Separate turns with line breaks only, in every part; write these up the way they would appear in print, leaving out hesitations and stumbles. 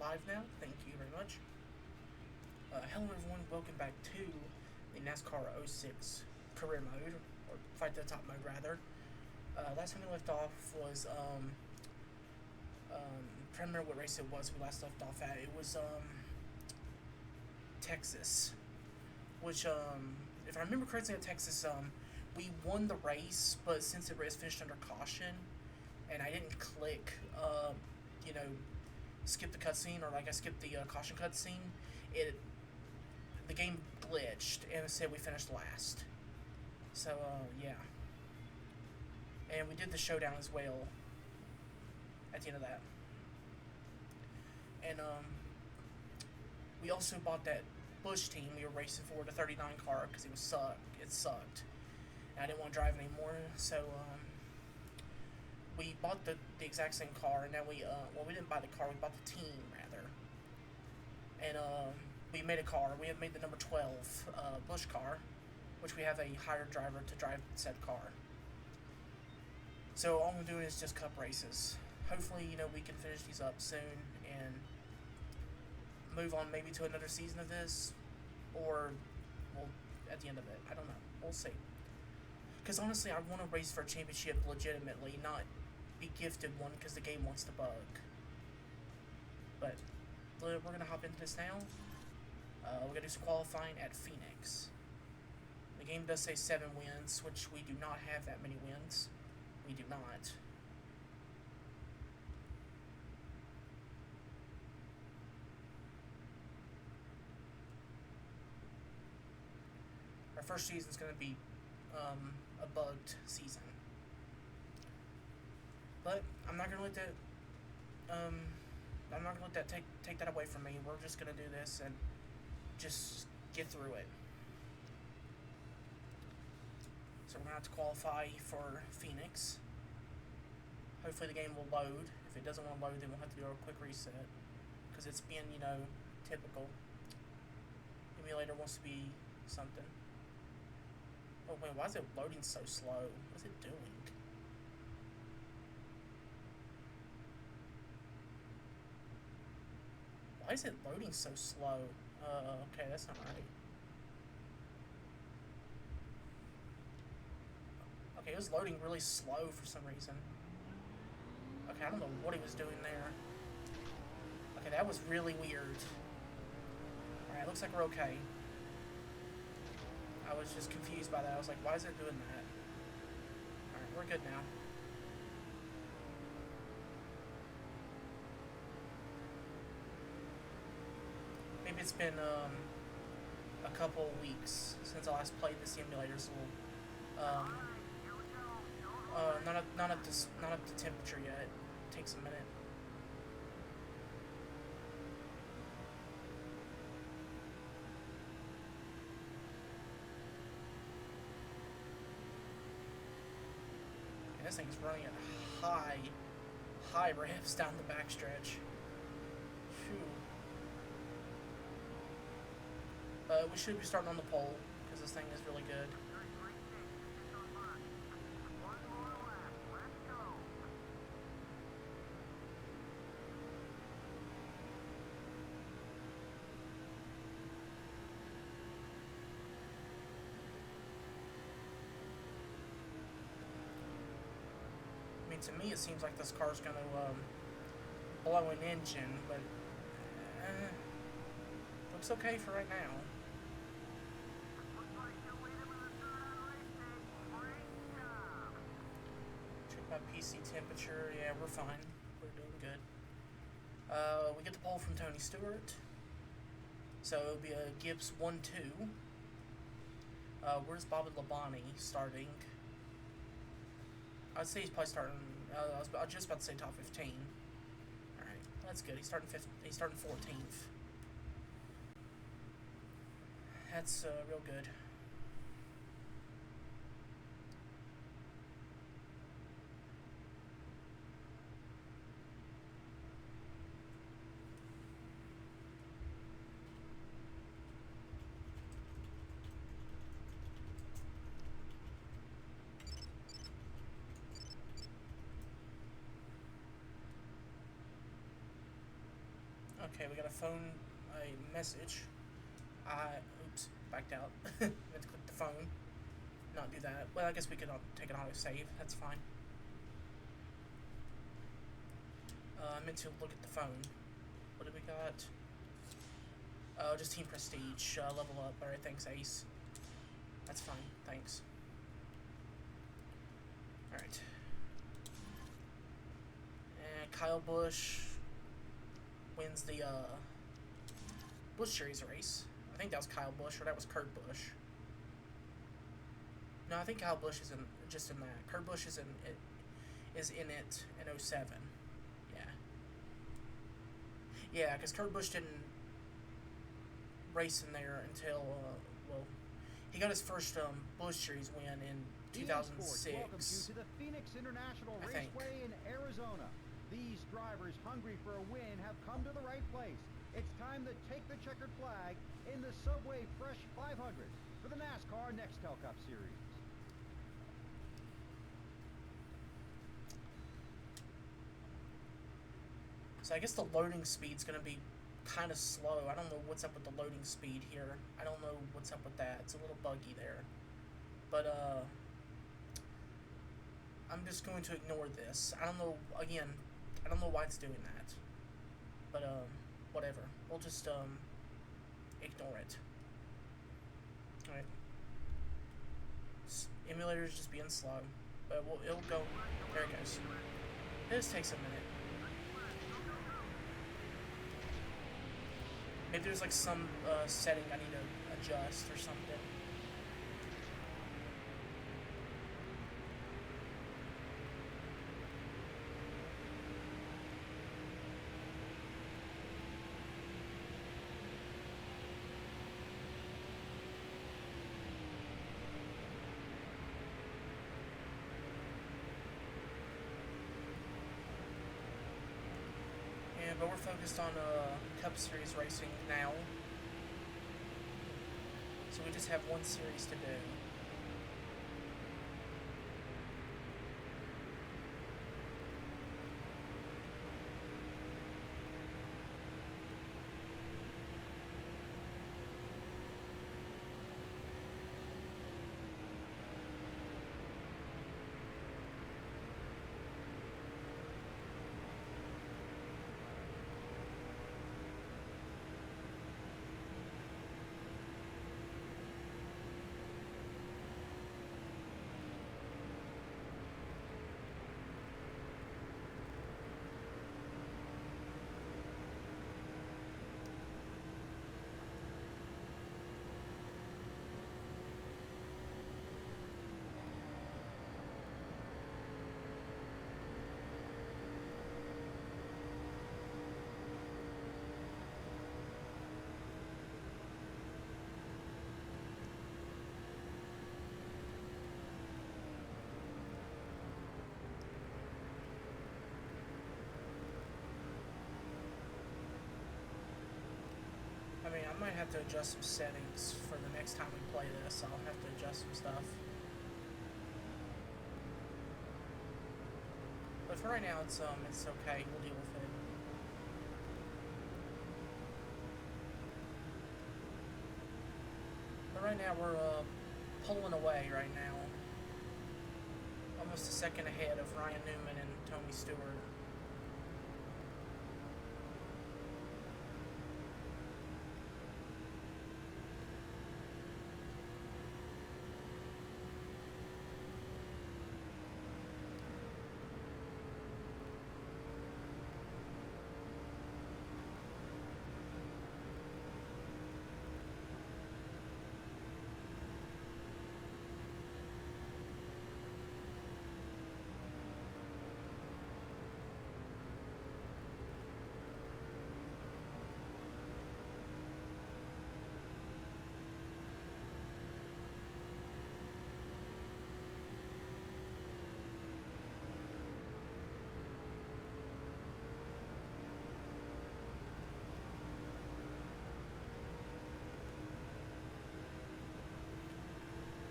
live now. Thank you very much. Hello everyone, welcome back to the NASCAR '06 career mode, or fight to the top mode rather. Last time we left off was, trying to remember what race it was we last left off at. It was, Texas. Which, if I remember correctly at Texas, we won the race, but since the race finished under caution, and I didn't click, you know, skip the cutscene, or like I skipped the caution cutscene, the game glitched and it said we finished last. So yeah, and we did the showdown as well at the end of that, and we also bought that Bush team we were racing for, the 39 car, because it sucked, and I didn't want to drive anymore. So we bought the exact same car, and then we didn't buy the car, we bought the team rather, and we made a car. We have made the number 12 Bush car, which we have a hired driver to drive said car. So all I'm doing is just cup races. Hopefully, we can finish these up soon and move on maybe to another season of this, or well, at the end of it, I don't know. We'll see. Because honestly, I want to race for a championship legitimately, not be gifted one because the game wants to bug. But we're going to hop into this now. We're going to do some qualifying at Phoenix. The game does say 7 wins, which we do not have that many wins. We do not. Our first season is going to be a bugged season. But I'm not gonna let that take that away from me. We're just gonna do this and just get through it. So we're gonna have to qualify for Phoenix. Hopefully the game will load. If it doesn't want to load, then we'll have to do a quick reset, because it's been, typical. Emulator wants to be something. Oh wait, why is it loading so slow? What is it doing? Why is it loading so slow? Okay, that's not right. Okay, it was loading really slow for some reason. Okay, I don't know what he was doing there. Okay, that was really weird. Alright, looks like we're okay. I was just confused by that. I was like, why is it doing that? Alright, we're good now. Maybe it's been a couple weeks since I last played the simulator, so not up to temperature yet. It takes a minute. And this thing's running at high revs down the backstretch. Phew. We should be starting on the pole, because this thing is really good. I mean, to me it seems like this car's going to blow an engine, but looks okay for right now. My PC temperature, yeah, we're fine. We're doing good. We get the pole from Tony Stewart. So it'll be a Gibbs 1-2. Where's Bobby Labonte starting? I'd say he's probably starting. I was just about to say top 15. All right, that's good. He's starting 14th. That's real good. Okay, we got a phone, a message. Oops, backed out. Meant to click the phone. Not do that. Well, I guess we could take an auto save. That's fine. I meant to look at the phone. What did we got? Oh, just team prestige. Level up. Alright, thanks, Ace. That's fine. Thanks. Alright. And Kyle Busch wins the Busch Series race. I think that was Kyle Busch, or that was Kurt Busch. No, I think Kyle Busch is just in that. Kurt Busch is in it in 07. Yeah. Yeah, because Kurt Busch didn't race in there until well, he got his first Busch Series win in 2006.
Welcomes you to the Phoenix International Raceway in Arizona. These drivers hungry for a win have come to the right place. It's time to take the checkered flag in the Subway Fresh 500 for the NASCAR Nextel Cup Series.
So I guess the loading speed's going to be kind of slow. I don't know what's up with the loading speed here. I don't know what's up with that. It's a little buggy there. But, I'm just going to ignore this. I don't know, again, I don't know why it's doing that. But, whatever. We'll just, ignore it. Alright. Emulator's just being slow. But it'll go. There it goes. This takes a minute. Maybe there's like some setting I need to adjust or something. Yeah, but we're focused on Cup Series racing now. So we just have one series to do. I mean, I might have to adjust some settings for the next time we play this. I'll have to adjust some stuff. But for right now, it's okay. We'll deal with it. But right now, we're pulling away right now. Almost a second ahead of Ryan Newman and Tony Stewart.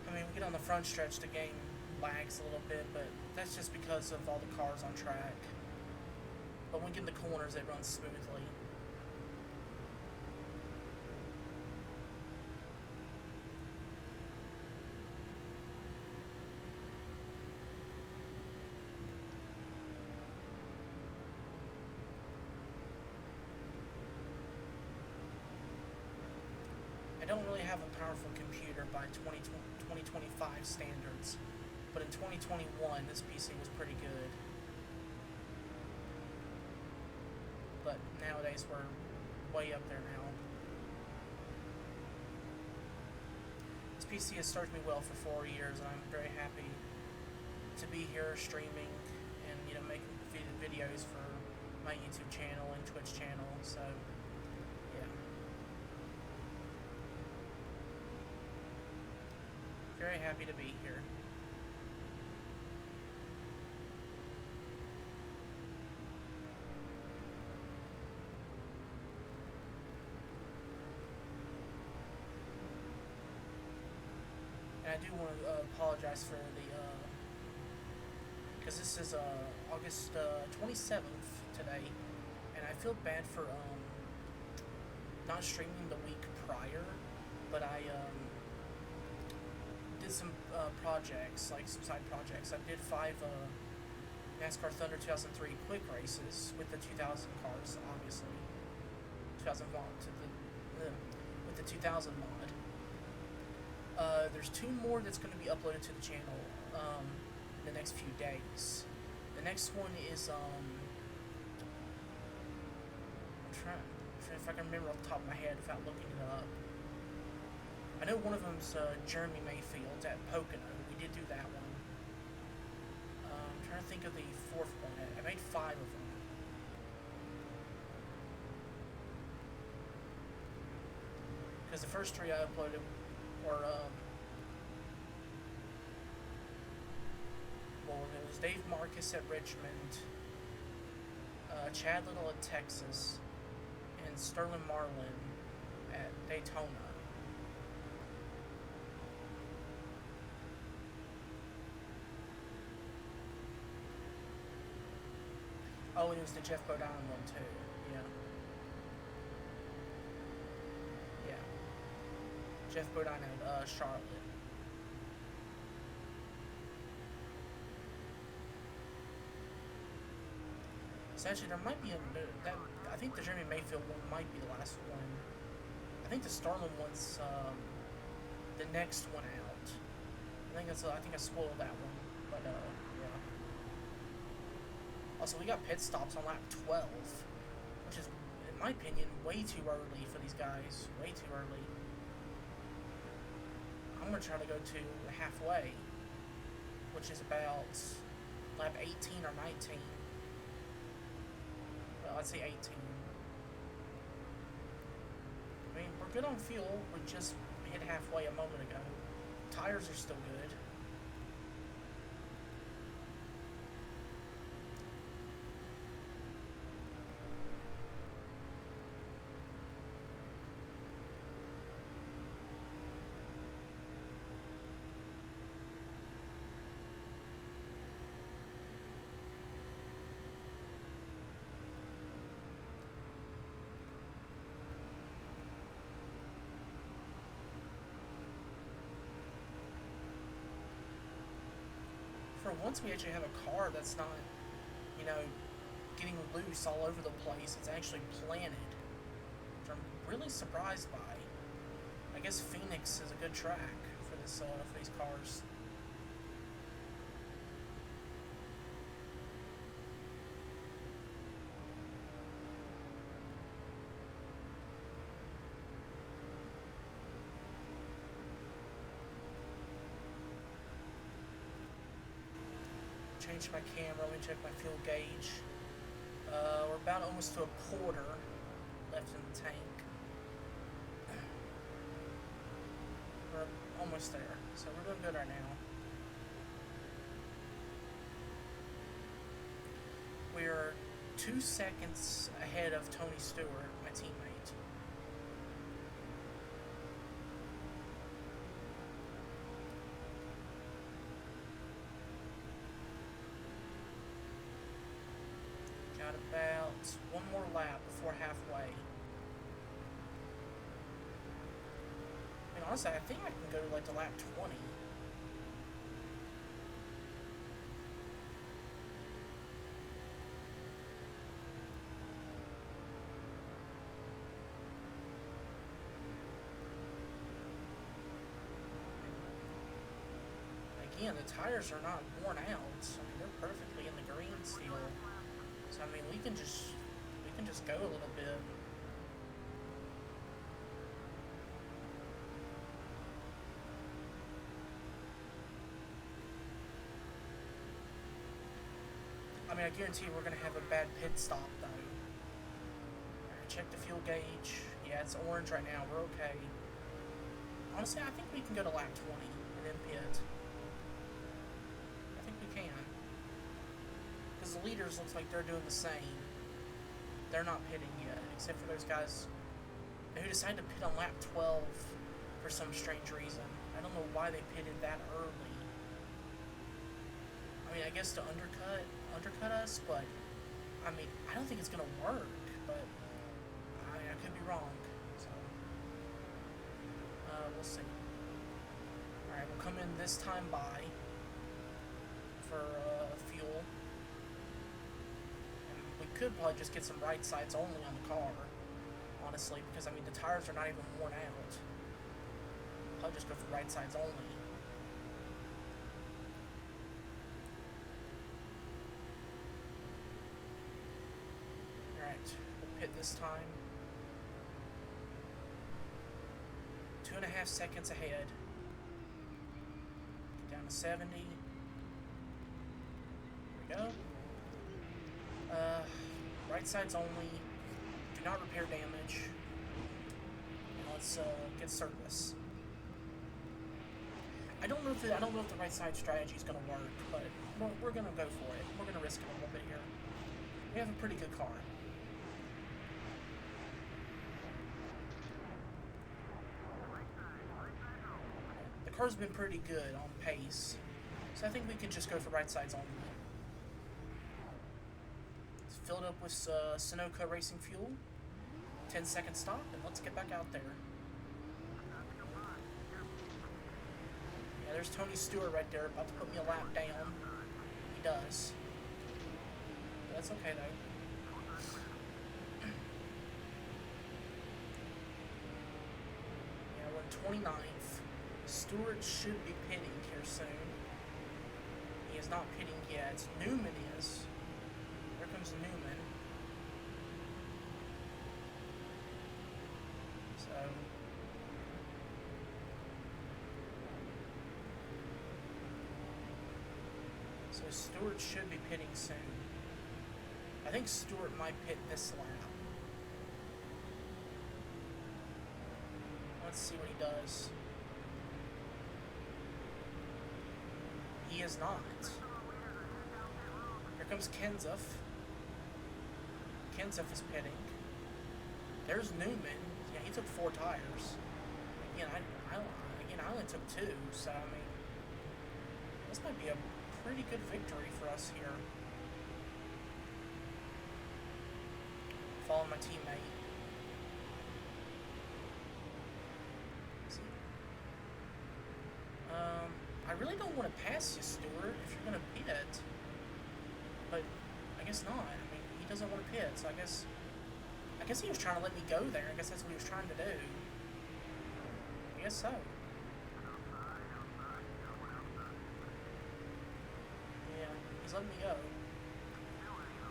I mean, we get on the front stretch, the game lags a little bit, but that's just because of all the cars on track. But when we get in the corners, it runs smoothly. don't really have a powerful computer by 2025 standards, but in 2021 this PC was pretty good. But nowadays we're way up there now. This PC has served me well for 4 years, and I'm very happy to be here streaming and, you know, making videos for my YouTube channel and Twitch channel. So yeah, very happy to be here. And I do want to apologize for the because this is August 27th today, and I feel bad for not streaming the week prior, but I did some projects, like some side projects. I did 5 NASCAR Thunder 2003 quick races with the 2000 cars, obviously. 2000 mod with the 2000 mod. There's 2 more that's going to be uploaded to the channel in the next few days. The next one is I'm trying if I can remember off the top of my head without looking it up. I know one of them's Jeremy Mayfield at Pocono. We did do that one. I'm trying to think of the 4th one. I made 5 of them. Because the first 3 I uploaded were well, it was Dave Marcus at Richmond, Chad Little at Texas, and Sterling Marlin at Daytona. Oh, and it was the Jeff Bodine one too. Yeah. Yeah. Jeff Bodine at Charlotte. So actually, there might be I think the Jeremy Mayfield one might be the last one. I think the Starlin one's the next one out. I think I spoiled that one, but yeah. Also, we got pit stops on lap 12, which is, in my opinion, way too early for these guys. Way too early. I'm gonna try to go to halfway, which is about lap 18 or 19. I'd say 18. I mean, we're good on fuel. We just hit halfway a moment ago. Tires are still good. For once, we actually have a car that's not, you know, getting loose all over the place. It's actually planted, which I'm really surprised by. I guess Phoenix is a good track for this for these cars. Change my camera, let me check my fuel gauge. We're about almost to a quarter left in the tank. We're almost there, so we're doing good right now. We're 2 seconds ahead of Tony Stewart, my teammate. Got about 1 more lap before halfway. I mean, honestly, I think I can go to like to lap 20. again, the tires are not worn out. I mean, they're perfectly in the green still. So I mean, we can just go a little bit. I mean, I guarantee we're gonna have a bad pit stop though. Alright, check the fuel gauge. Yeah, it's orange right now. We're okay. Honestly, I think we can go to lap 20 and then pit. I think we can. Because the leaders looks like they're doing the same. They're not pitting yet, except for those guys who decided to pit on lap 12 for some strange reason. I don't know why they pitted that early. I mean, I guess to undercut us, but I mean, I don't think it's gonna work. But I could be wrong. So we'll see. All right, we'll come in this time by for fuel. We could probably just get some right sides only on the car, honestly, because I mean the tires are not even worn out. I'll just go for right sides only. Alright, we'll pit this time. 2.5 seconds ahead. Get down to 70. There we go. Right sides only. Do not repair damage. And let's get service. I don't know if the right side strategy is gonna work, but we're gonna go for it. We're gonna risk it a little bit here. We have a pretty good car. The car's been pretty good on pace, so I think we can just go for right sides only. Filled up with Sunoco Racing Fuel. 10-second stop, and let's get back out there. Yeah, there's Tony Stewart right there, about to put me a lap down. He does. But that's okay, though. Yeah, we're in 29th. Stewart should be pitting here soon. He is not pitting yet. Newman is. There comes Newman. So Stewart should be pitting soon. I think Stewart might pit this lap. Let's see what he does. He is not. Here comes Kenseth. Kenseth is pitting. There's Newman. Yeah, he took 4 tires. Again, I only took 2, so I mean, this might be a pretty good victory for us here. Following my teammate. I really don't want to pass you, Stewart, if you're gonna pit. But I guess not. I mean, he doesn't want to pit, so I guess he was trying to let me go there. I guess that's what he was trying to do. I guess so. Yeah, he's letting me go.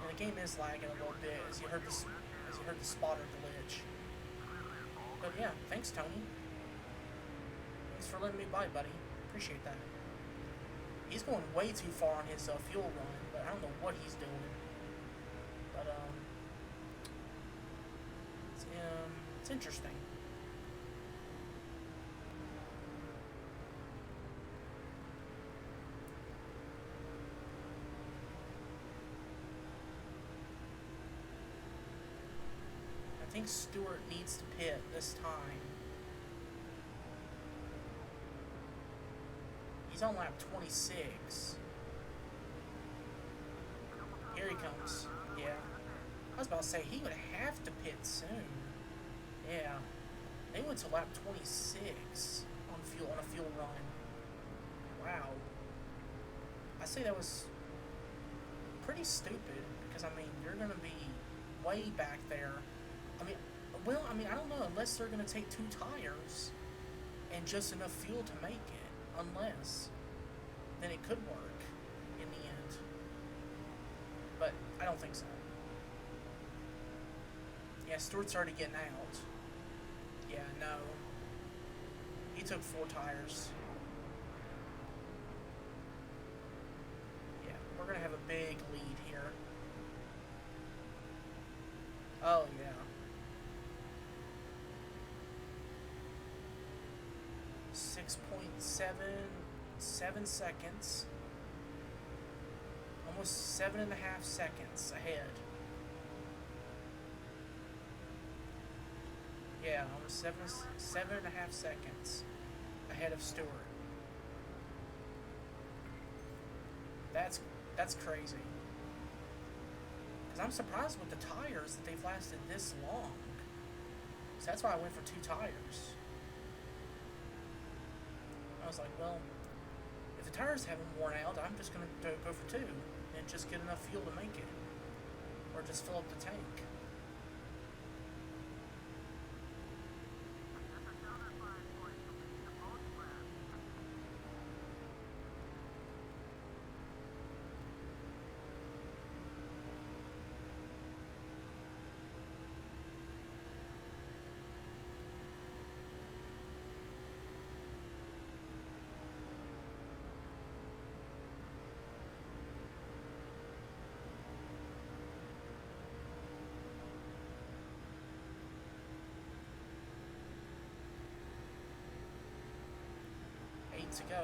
And the game is lagging a little bit as you heard the spotter glitch. But yeah, thanks, Tony. Thanks for letting me by, buddy. Appreciate that. He's going way too far on his fuel run, but I don't know what he's doing. But it's interesting. I think Stewart needs to pit this time. He's on lap 26. Here he comes. Yeah. I was about to say, he would have to pit soon. Yeah. They went to lap 26 on a fuel run. Wow. I say that was pretty stupid, because I mean, you're going to be way back there. I don't know, unless they're going to take 2 tires and just enough fuel to make it. Unless. then it could work in the end. But I don't think so. Yeah, Stewart's already getting out. Yeah, no. He took 4 tires. Yeah, we're going to have a big lead here. Oh, yeah. 6.77 seconds. Almost 7.5 seconds ahead. Yeah, almost 7.5 seconds ahead of Stewart. That's crazy. Because I'm surprised with the tires that they've lasted this long. So that's why I went for 2 tires. I was like, well, if the tires haven't worn out, I'm just going to go for 2 and just get enough fuel to make it. Or just fill up the tank. To go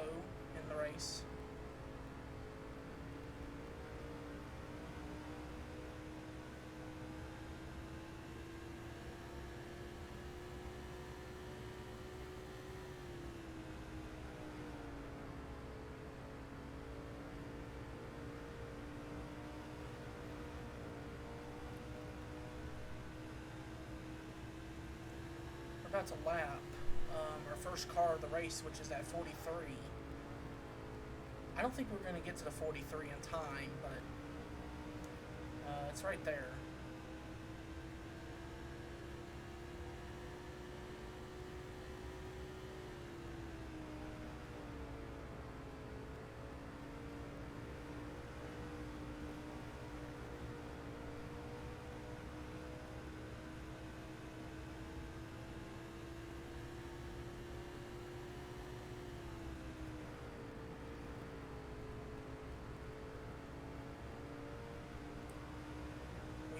in the race. We're about to lap our first car of the race, which is at 43. I don't think we're going to get to the 43 in time, but it's right there.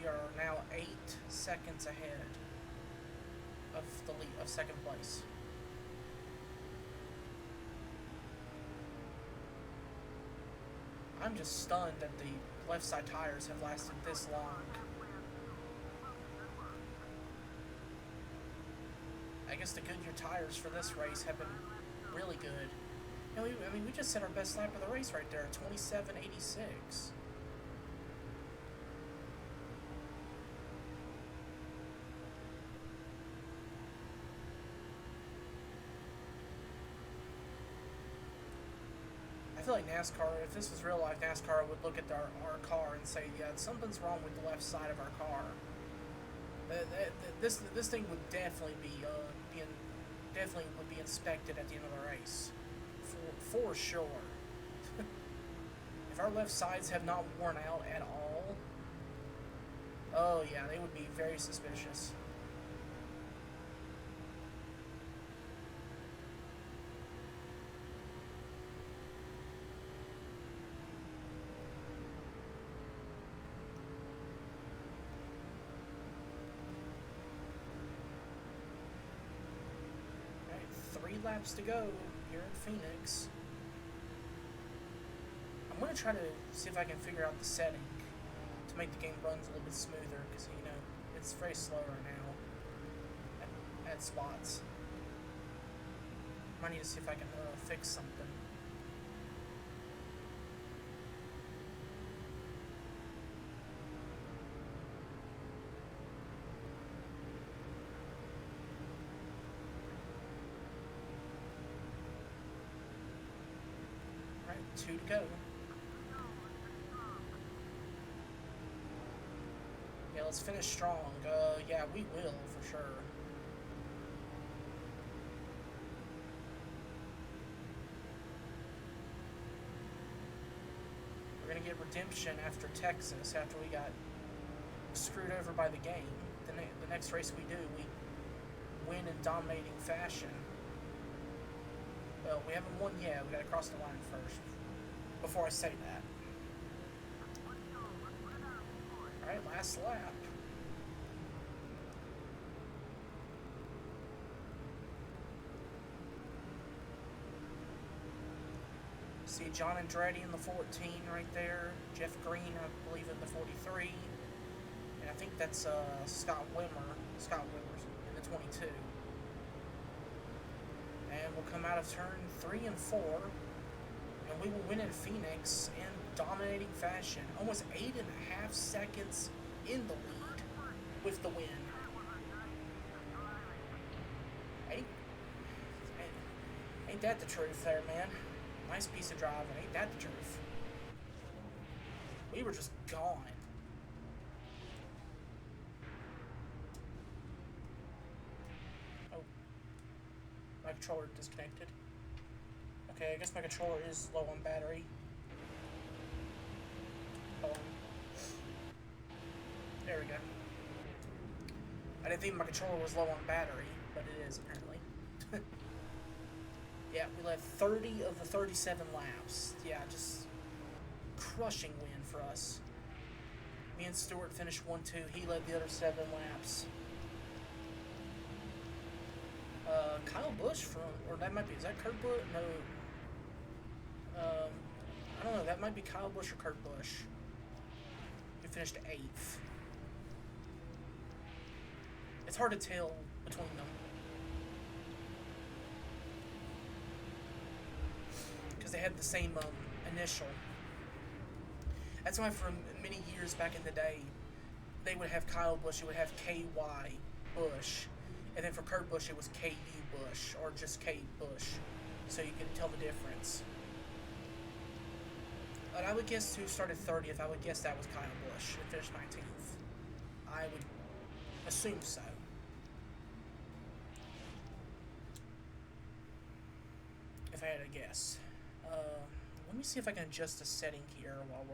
Are now 8 seconds ahead of the lead, of second place. I'm just stunned that the left side tires have lasted this long. I guess the Goodyear tires for this race have been really good. You know, we just set our best lap of the race right there at 27.86. I feel like NASCAR, if this was real life, NASCAR would look at our car and say, yeah, something's wrong with the left side of our car. This thing would definitely be would be inspected at the end of the race, for sure. If our left sides have not worn out at all, oh yeah, they would be very suspicious. Laps to go here in Phoenix. I'm going to try to see if I can figure out the setting to make the game runs a little bit smoother, because, you know, it's very slow right now at spots. I need to see if I can fix something. Right, 2 to go. Yeah, let's finish strong. Yeah, we will, for sure. get redemption after Texas, after we got screwed over by the game. The next race we do, we win in dominating fashion. Well, we haven't won yet. We gotta cross the line first. Before I say that. Alright, last lap. See John Andretti in the 14 right there. Jeff Green, I believe, in the 43. And I think that's Scott Wimmer's in the 22. And we'll come out of turn 3 and 4. And we will win in Phoenix in dominating fashion. Almost 8.5 seconds in the lead with the win. Ain't that the truth there, man? Nice piece of driving. Ain't that the truth? We were just gone. Oh. My controller disconnected. Okay, I guess my controller is low on battery. Hold on. There we go. I didn't think my controller was low on battery, but it is apparently. Yeah, we led 30 of the 37 laps. Yeah, just crushing win for us. Me and Stewart finished 1-2. He led the other 7 laps. Kyle Busch or that might be, is that Kurt Busch? No. I don't know, that might be Kyle Busch or Kurt Busch. He finished 8th. It's hard to tell between them. Because they had the same initial. That's why for many years back in the day, they would have Kyle Busch, it would have K.Y. Busch. And then for Kurt Busch, it was K.U. Busch, or just K. Busch. So you can tell the difference. But I would guess who started 30th, I would guess that was Kyle Busch, and finished 19th. I would assume so. If I had to guess. Let me see if I can adjust the setting here while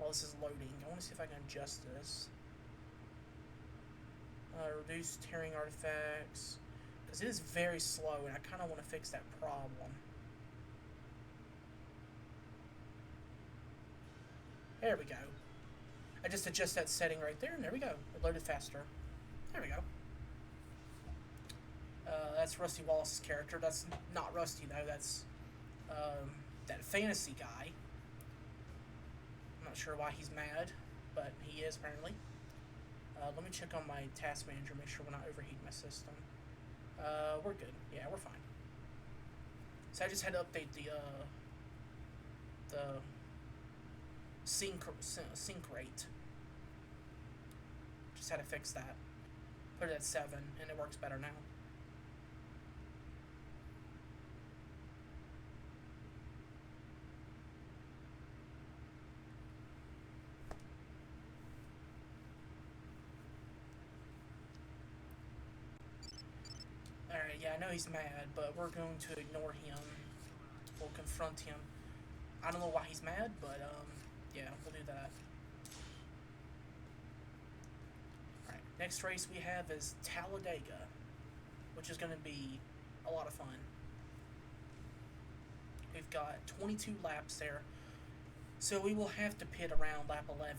this is loading. I want to see if I can adjust this. Reduce tearing artifacts, because it is very slow, and I kind of want to fix that problem. There we go. I just adjust that setting right there, and there we go. It loaded faster. There we go. That's Rusty Wallace's character. That's not Rusty, though. That's that fantasy guy. I'm not sure why he's mad, but he is, apparently. Let me check on my task manager, make sure we're not overheating my system. We're good. Yeah, we're fine. So I just had to update the sync rate. Just had to fix that. Put it at 7, and it works better now. Alright, yeah, I know he's mad, but we're going to ignore him. We'll confront him. I don't know why he's mad, but, yeah, we'll do that. Alright, next race we have is Talladega, which is going to be a lot of fun. We've got 22 laps there, so we will have to pit around lap 11.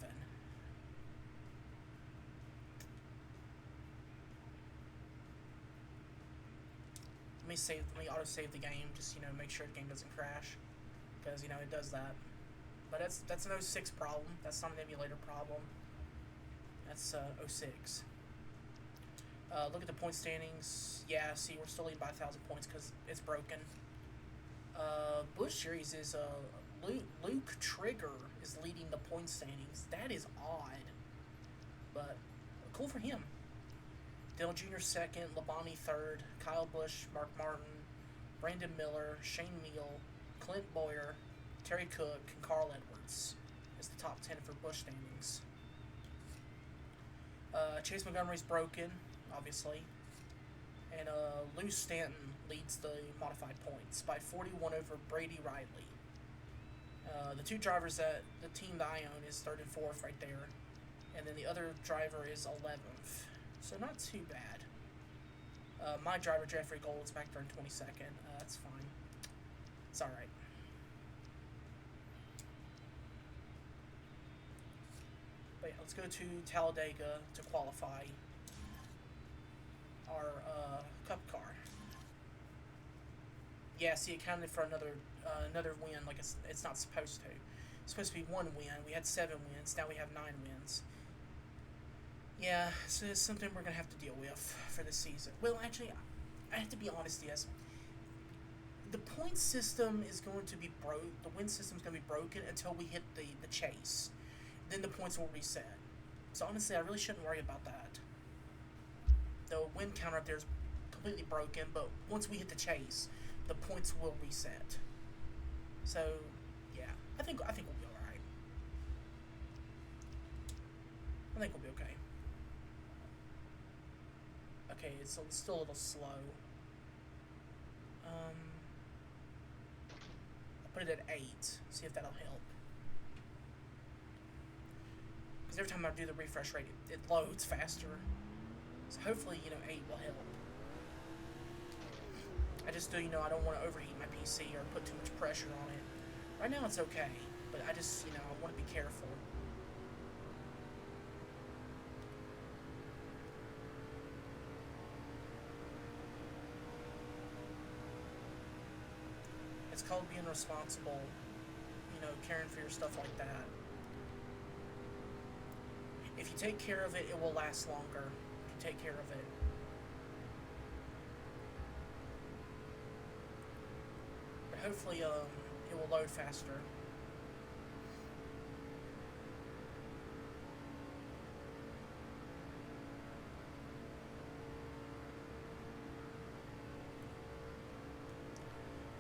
Let me auto-save the game, just, make sure the game doesn't crash, because, it does that. But that's an 06 problem, that's not an emulator problem. That's 06. Look at the point standings. Yeah, see, we're still leading by 1,000 points because it's broken. Busch Series is, Luke Trigger is leading the point standings. That is odd, but cool for him. Dale Jr. second, Labonte third, Kyle Busch, Mark Martin, Brandon Miller, Shane Meal, Clint Boyer, Terry Cook, and Carl Edwards is the top 10 for Busch standings. Chase Montgomery's broken, obviously, and Lou Stanton leads the modified points by 41 over Brady Riley. The two drivers that the team that I own is third and fourth right there, and then the other driver is 11th. So not too bad. My driver Jeffrey Gold's back there in 22nd. That's fine. It's all right. But yeah, let's go to Talladega to qualify our Cup car. Yeah, see, it counted for another win like it's not supposed to. It's supposed to be one win. We had 7 wins. Now we have 9 wins. Yeah, so it's something we're gonna have to deal with for this season. Well, actually, I have to be honest, yes. The point system is going to be broke. The win system is going to be broken until we hit the chase. Then the points will reset. So honestly, I really shouldn't worry about that. The win counter up there is completely broken, but once we hit the chase, the points will reset. So, yeah, I think we'll be all right. I think we'll be okay. Okay, it's still a little slow. I'll put it at 8. See if that'll help. Because every time I do the refresh rate, it loads faster. So hopefully, 8 will help. I just do, I don't want to overheat my PC or put too much pressure on it. Right now it's okay, but I just, I want to be careful. It's called being responsible, caring for your stuff like that. If you take care of it, it will last longer. If you take care of it. But hopefully, it will load faster.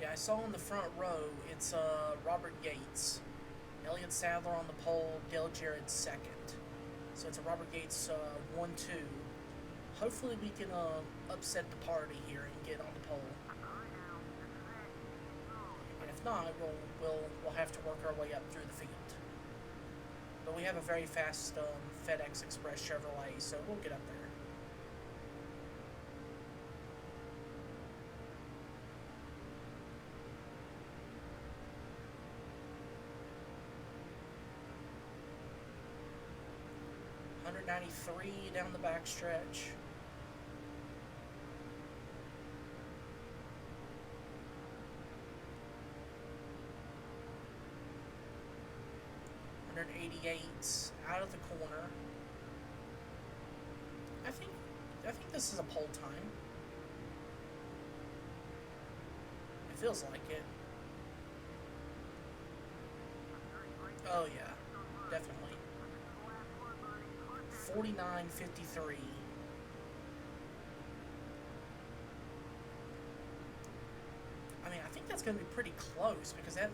Yeah, I saw in the front row, it's Robert Yates, Elliott Sadler on the pole, Dale Jarrett second. So it's a Robert Yates 1-2. Hopefully we can upset the party here and get on the pole. And if not, we'll have to work our way up through the field. But we have a very fast FedEx Express Chevrolet, so we'll get up there. .93 down the backstretch. .88 out of the corner. I think this is a pole time. It feels like it. Oh yeah, definitely. 49.53. I mean, I think that's going to be pretty close because that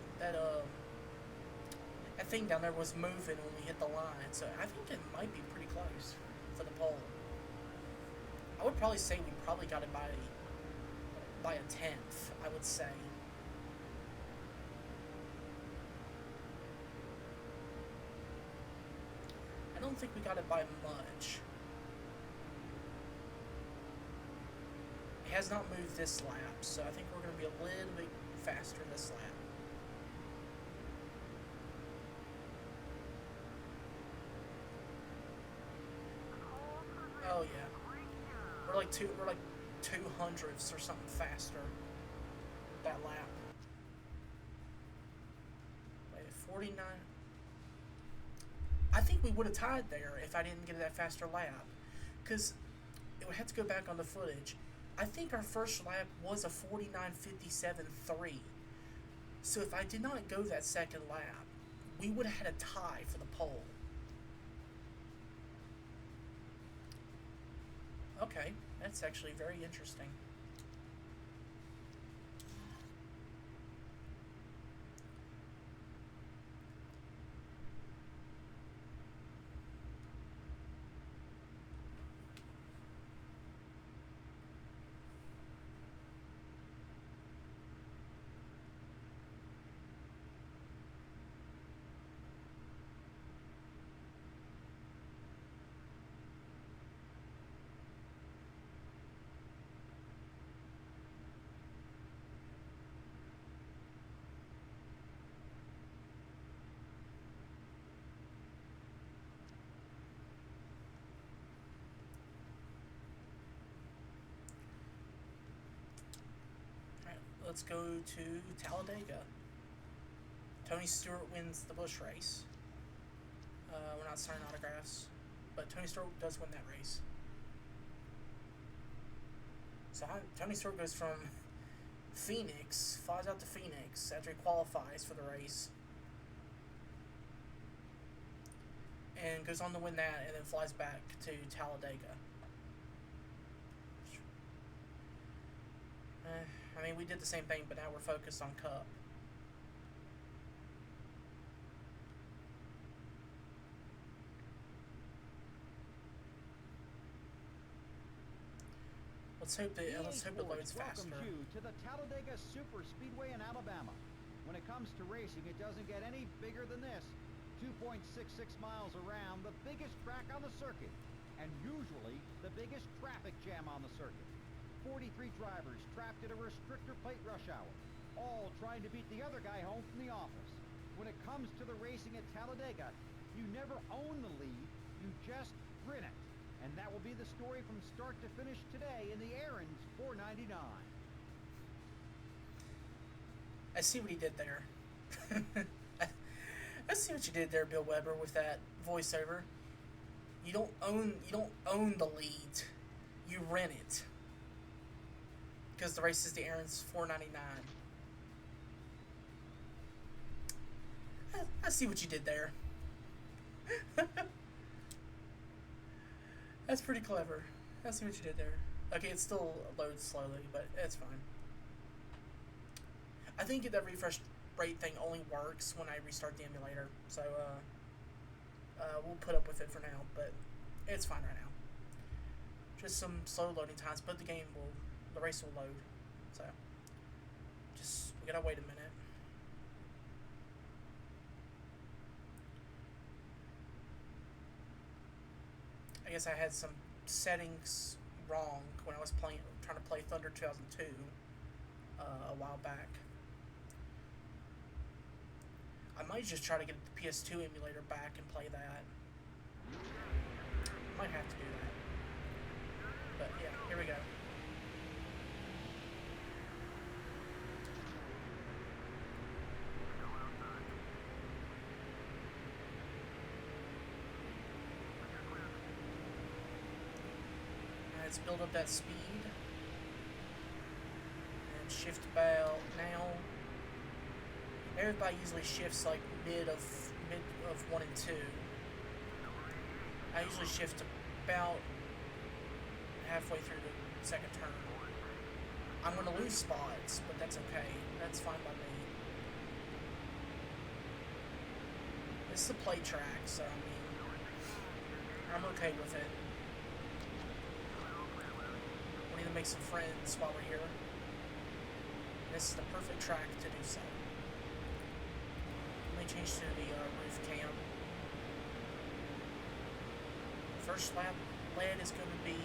thing down there was moving when we hit the line, so I think it might be pretty close for the pole. I would probably say we probably got it by a 10th, I would say. I don't think we got it by much. It has not moved this lap, so I think we're going to be a little bit faster this lap. Oh yeah, we're like 200ths or something faster that lap. Wait, 49. I think we would have tied there if I didn't get that faster lap, because it would have to go back on the footage. I think our first lap was a 49.57.3. So if I did not go that second lap, we would have had a tie for the pole. Okay, that's actually very interesting. let's go to Talladega. Tony Stewart wins the Busch race. We're not signing autographs, but Tony Stewart does win that race. So Tony Stewart goes from Phoenix, flies out to Phoenix after he qualifies for the race, and goes on to win that, and then flies back to Talladega. I mean, we did the same thing, but now we're focused on Cup. Let's hope it loads faster.
Welcomes you to the Talladega Super Speedway in Alabama. When it comes to racing, it doesn't get any bigger than this. 2.66 miles around, the biggest track on the circuit, and usually the biggest traffic jam on the circuit. 43 drivers trapped at a restrictor plate rush hour, all trying to beat the other guy home from the office. When it comes to the racing at Talladega, you never own the lead, you just grin it. And that will be the story from start to finish today in the Aaron's 499.
I see what he did there. I see what you did there, Bill Weber, with that voiceover. You don't own the lead. You rent it. Because the race is the Aaron's 499. I see what you did there. That's pretty clever. I see what you did there. Okay, it still loads slowly, but it's fine. I think that refresh rate thing only works when I restart the emulator, so we'll put up with it for now, but it's fine right now. Just some slow loading times, but the race will load, so we gotta wait a minute. I guess I had some settings wrong when I was trying to play Thunder 2002 a while back. I might just try to get the PS2 emulator back and play that. Might have to do that. But yeah, here we go. Let's build up that speed and shift about now. Everybody usually shifts like mid of 1 and 2. I usually shift about halfway through the second turn. I'm gonna lose spots, but that's okay. That's fine by me. This is a play track, so I mean, I'm okay with it. We need to make some friends while we're here. This is the perfect track to do so. Let me change to the roof cam. First lap lead is going to be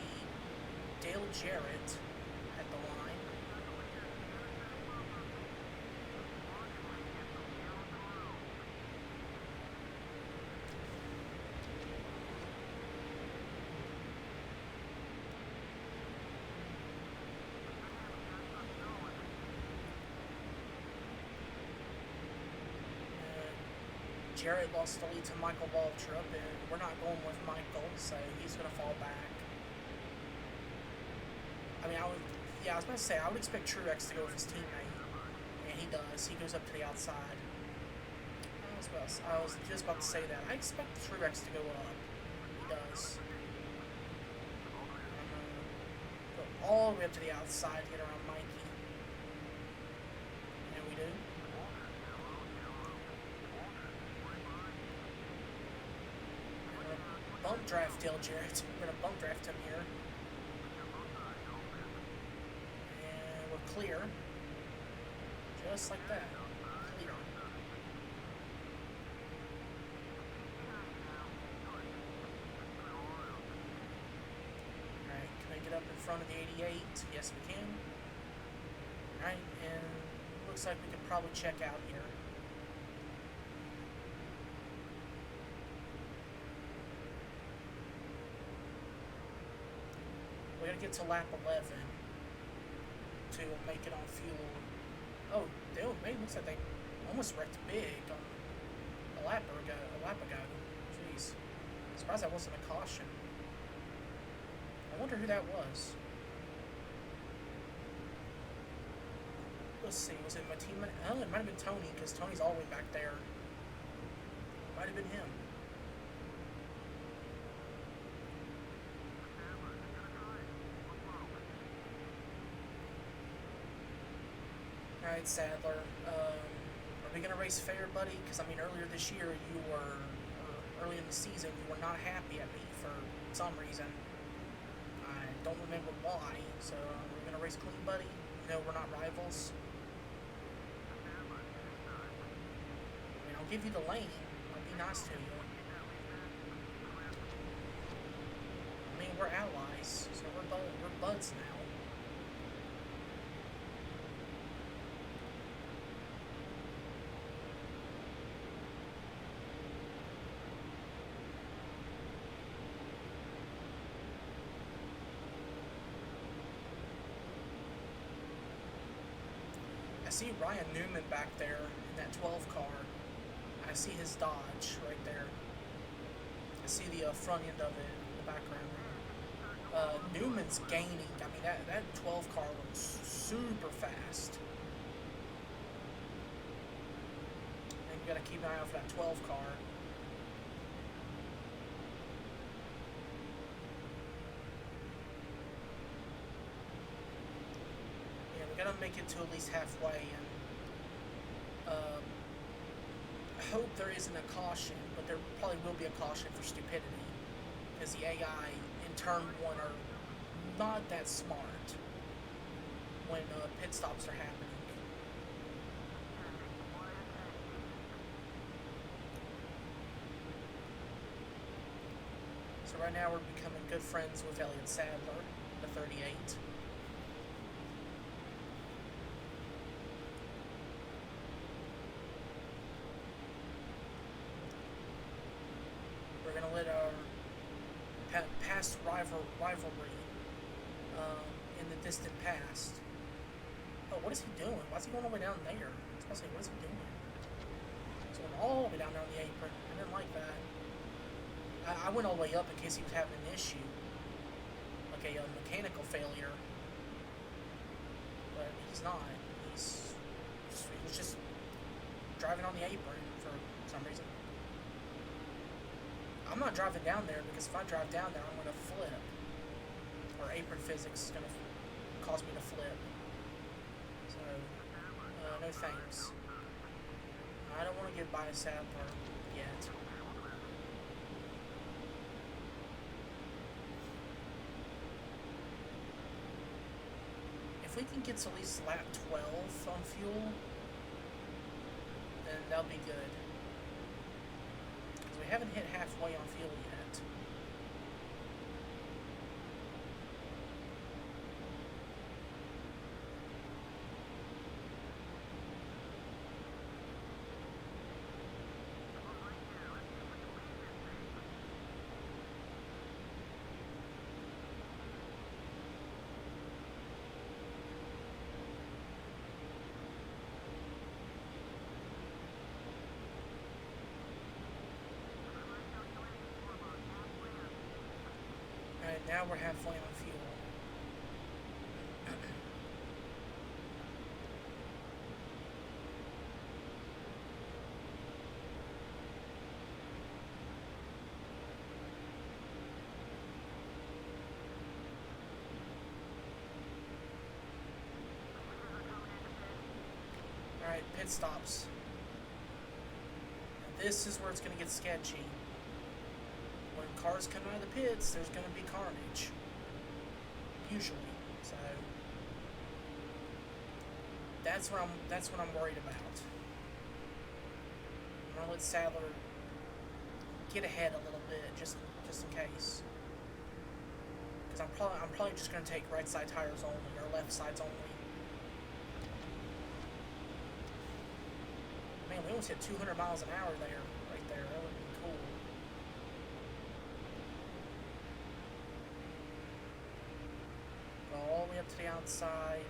Dale Jarrett at the line. Jarrett lost the lead to Michael Waltrip, and we're not going with Michael, so he's going to fall back. I mean, I was about to say, I would expect Truex to go with his teammate, and he does. He goes up to the outside. I was just about to say that. I expect Truex to go up. He does. Go all the way up to the outside, get around Mikey. And we do. Bump draft Dale Jarrett. We're gonna bump draft him here. And we're clear. Just like that. Clear. Alright, can I get up in front of the 88? Yes, we can. Alright, and looks like we could probably check out here. We gotta get to lap 11 to make it on fuel Oh, it looks like they almost wrecked big on a lap ago. Jeez. Surprised that wasn't a caution. I wonder who that was. Let's see, was it my teammate? Oh, it might have been Tony, because Tony's all the way back there. Might have been him. Alright, Sadler. Are we going to race fair, buddy? Because, I mean, earlier this year, early in the season, you were not happy at me for some reason. I don't remember why, so we're going to race clean, buddy. You know, we're not rivals. I mean, I'll give you the lane. I'll be nice to you. I mean, we're allies, so we're buds now. I see Ryan Newman back there in that 12 car. I see his Dodge right there. I see the front end of it in the background. Newman's gaining. I mean, that 12 car looks super fast. And you gotta keep an eye out for that 12 car. Gotta make it to at least halfway, and I hope there isn't a caution, but there probably will be a caution for stupidity, because the AI in turn 1 are not that smart when pit stops are happening. So right now we're becoming good friends with Elliott Sadler, the 38. Let our past rivalry in the distant past. Oh, what is he doing? Why is he going all the way down there? I was going to say, what is he doing? He's going all the way down there on the apron. I didn't like that. I went all the way up in case he was having an issue, like a mechanical failure. But he's not. He was just driving on the apron for some reason. I'm not driving down there, because if I drive down there, I'm going to flip. Or apron physics is going to cause me to flip. So, no thanks. I don't want to get by a Sadler yet. If we can get to at least lap 12 on fuel, then that'll be good. We haven't hit halfway on fuel yet. Now we're halfway on fuel. Alright, pit stops. Now this is where it's going to get sketchy. When cars come out of the pits, there's going to be carnage. Usually. So that's what I'm worried about. I'm going to let Sadler get ahead a little bit, just in case. Because I'm probably just going to take right side tires only, or left sides only. Man, we almost hit 200 miles an hour there, right there. That would be cool. Go all the way up to the outside.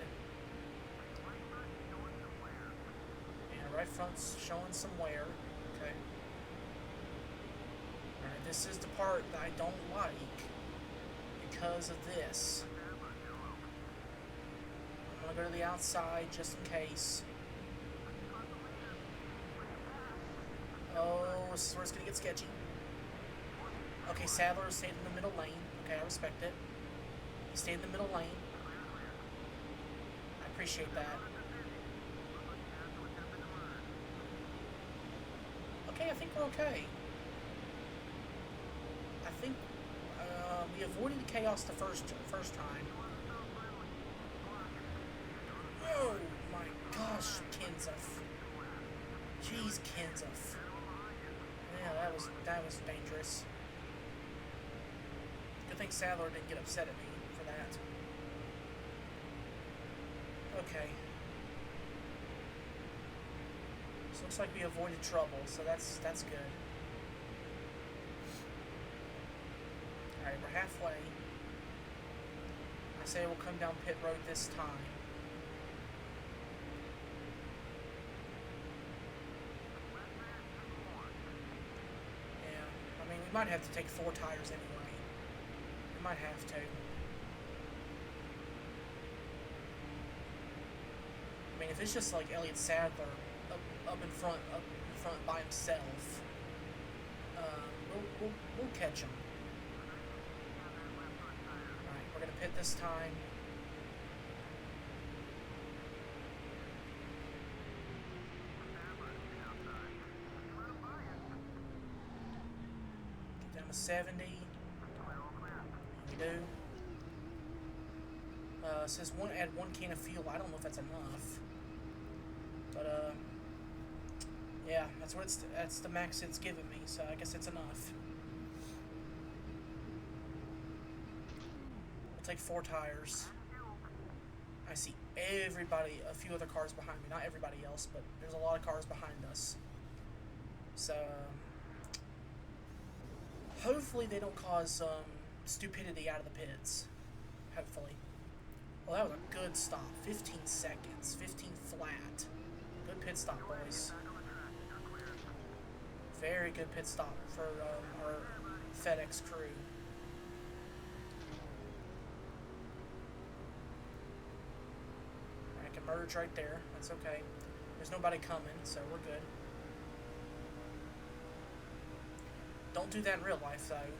right front's showing some wear. Okay. Alright, this is the part that I don't like because of this. I'm gonna go to the outside just in case. Oh, this is where it's gonna get sketchy. Okay, Sadler stayed in the middle lane. Okay, I respect it. He stayed in the middle lane. I appreciate that. Okay, I think we're okay. I think we avoided the chaos the first time. Oh my gosh, Kenseth. Jeez, Kenseth. Yeah, that was dangerous. Good thing Sadler didn't get upset at me for that. Okay. So looks like we avoided trouble, so that's good. Alright, we're halfway. I say we'll come down pit road this time. Yeah, I mean, we might have to take 4 tires anyway. We might have to. I mean, if it's just like Elliott Sadler up in front by himself, we'll catch him. Alright, we're gonna pit this time. Get down to 70. We do. It says add 1 can of fuel. I don't know if that's enough. But, yeah, that's the max it's given me, so I guess it's enough. We'll take 4 tires. I see everybody, a few other cars behind me. Not everybody else, but there's a lot of cars behind us. So, hopefully they don't cause stupidity out of the pits. Hopefully. Well, that was a good stop. 15 seconds. 15 flat. Good pit stop, boys. Very good pit stop for our FedEx crew. I can merge right there. That's okay. There's nobody coming, so we're good. Don't do that in real life, though,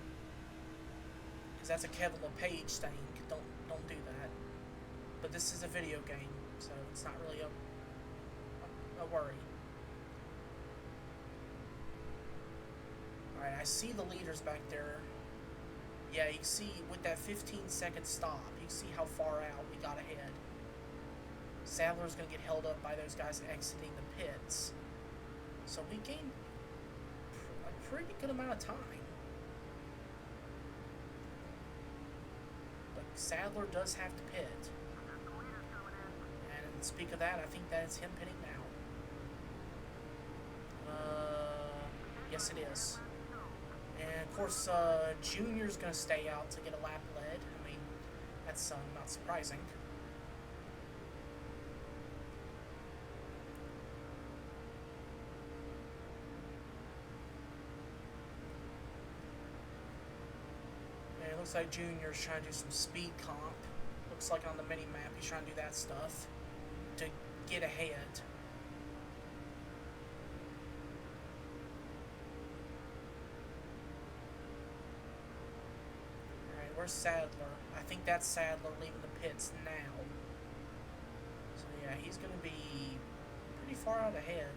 because that's a Kevin LePage thing. Don't do that. But this is a video game, so it's not really a worry. Alright, I see the leaders back there. Yeah, you can see with that 15-second stop, you can see how far out we got ahead. Sadler's going to get held up by those guys exiting the pits. So we gained a pretty good amount of time. But Sadler does have to pit. And speak of that, I think that's him pitting now. Yes, it is. And of course, Junior's going to stay out to get a lap led. I mean, that's not surprising. And it looks like Junior's trying to do some speed comp. Looks like on the mini map he's trying to do that stuff to get ahead. Where's Sadler? I think that's Sadler leaving the pits now. So yeah, he's going to be pretty far out ahead.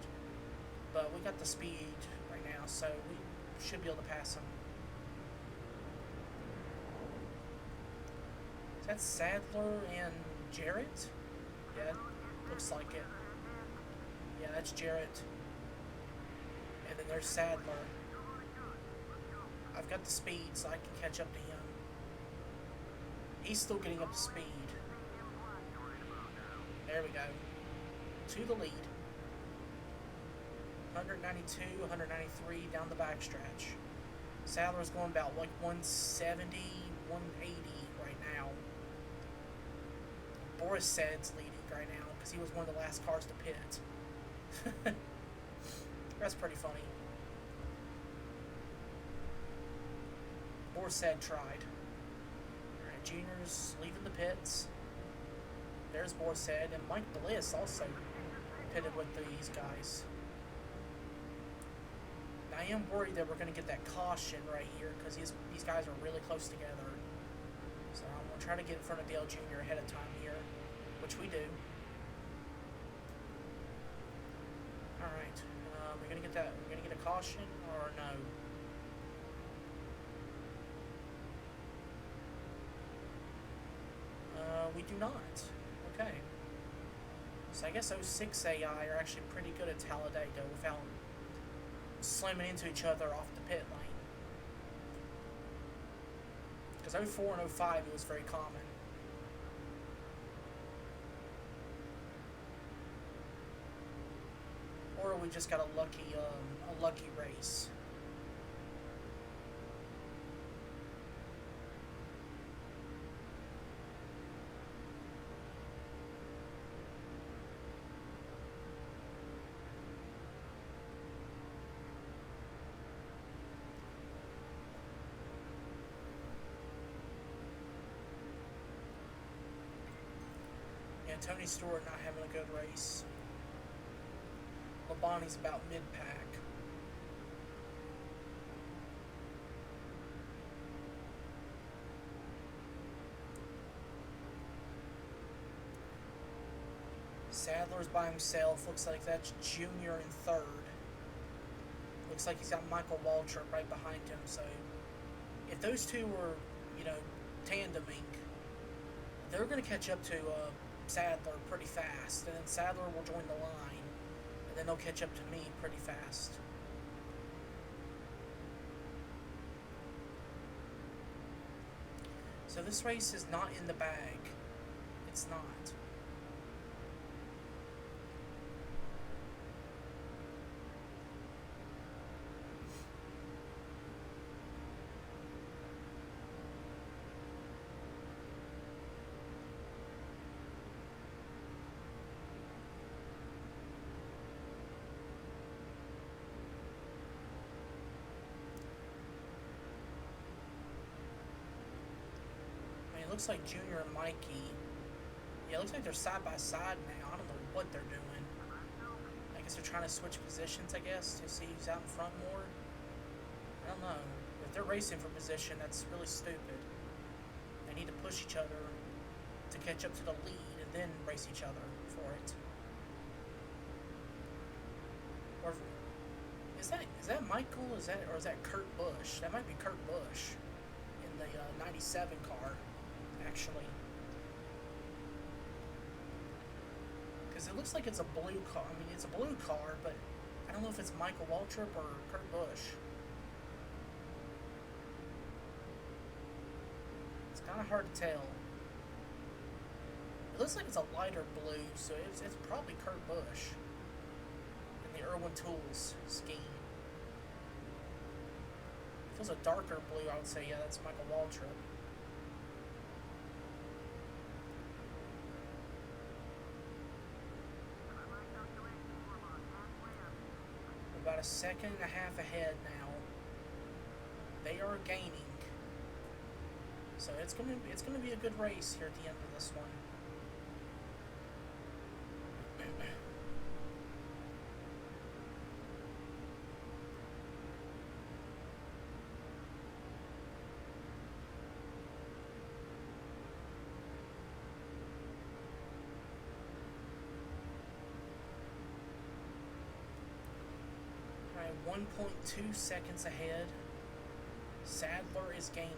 But we got the speed right now, so we should be able to pass him. Is that Sadler and Jarrett? Yeah, looks like it. Yeah, that's Jarrett. And then there's Sadler. I've got the speed, so I can catch up to him. He's still getting up to speed. There we go. To the lead. 192, 193 down the backstretch. Sadler's going about like 170, 180 right now. Boris Said's leading right now because he was one of the last cars to pit. That's pretty funny. Borset tried. Alright, Junior's leaving the pits. There's Borset, and Mike Bliss also pitted with these guys. Now, I am worried that we're going to get that caution right here because these guys are really close together. So I'm going to try to get in front of Dale Jr. ahead of time here, which we do. Alright, we're going to get that. We're going to get a caution or no? We do not. Okay. So I guess 06 AI are actually pretty good at Talladega without slamming into each other off the pit lane. Because 04 and 05 it was very common. Or we just got a lucky race. Yeah, Tony Stewart not having a good race. Labonte's about mid-pack. Sadler's by himself. Looks like that's Junior in third. Looks like he's got Michael Waltrip right behind him. So if those two were, tandeming, they're going to catch up to Sadler pretty fast. And then Sadler will join the line. And then they'll catch up to me pretty fast. So this race is not in the bag. It's not. Looks like Junior and Mikey. Yeah, it looks like they're side by side now. I don't know what they're doing. I guess they're trying to switch positions, I guess, to see who's out in front more. I don't know. If they're racing for position, that's really stupid. They need to push each other to catch up to the lead and then race each other for it. Or is that Michael? Or is that Kurt Busch? That might be Kurt Busch in the 97 car. Actually, because it looks like it's a blue car. I mean, it's a blue car, but I don't know if it's Michael Waltrip or Kurt Busch. It's kind of hard to tell. It looks like it's a lighter blue, so it's probably Kurt Busch in the Irwin Tools scheme. If it was a darker blue, I would say, yeah, that's Michael Waltrip. About a second and a half ahead now. They are gaining, so it's gonna be a good race here at the end of this one. Alright, 1.2 seconds ahead. Sadler is gaining.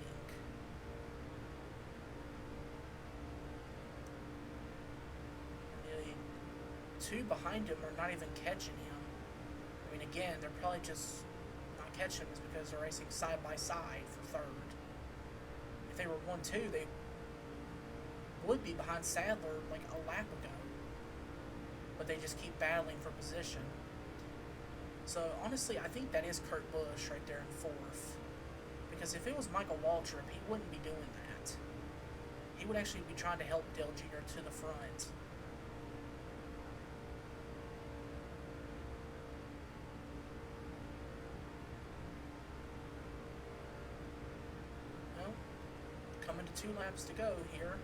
The two behind him are not even catching him. I mean, again, they're probably just not catching him is because they're racing side by side for third. If they were 1-2, they would be behind Sadler like a lap ago. But they just keep battling for position. So, honestly, I think that is Kurt Busch right there in fourth. Because if it was Michael Waltrip, he wouldn't be doing that. He would actually be trying to help Dale Jr. to the front. coming to 2 laps to go here.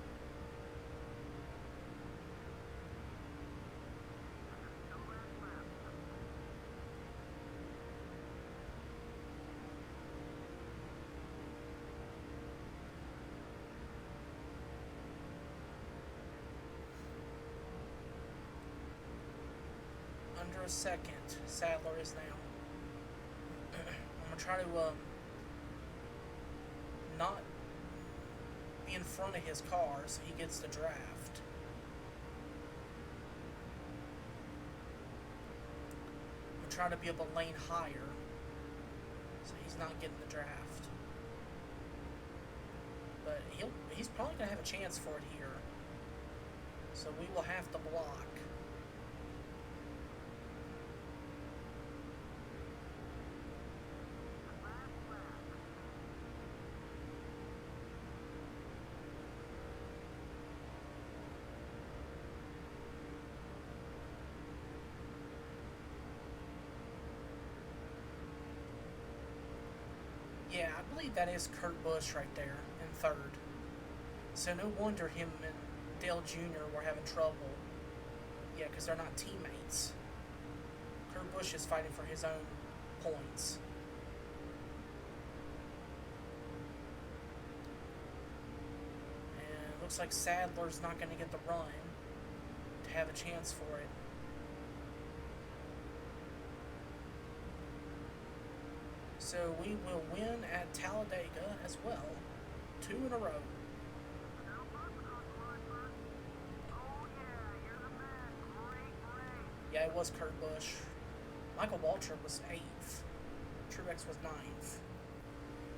Under a second, Sadler is now. I'm gonna try to not be in front of his car so he gets the draft. I'm gonna try to be up a lane higher so he's not getting the draft. But he's probably gonna have a chance for it here. So we will have to block. Yeah, I believe that is Kurt Busch right there in third. So no wonder him and Dale Jr. were having trouble. Yeah, because they're not teammates. Kurt Busch is fighting for his own points. And it looks like Sadler's not going to get the run to have a chance for it. So we will win at Talladega as well. 2 in a row. Yeah, it was Kurt Busch. Michael Waltrip was 8th. Truex was 9th.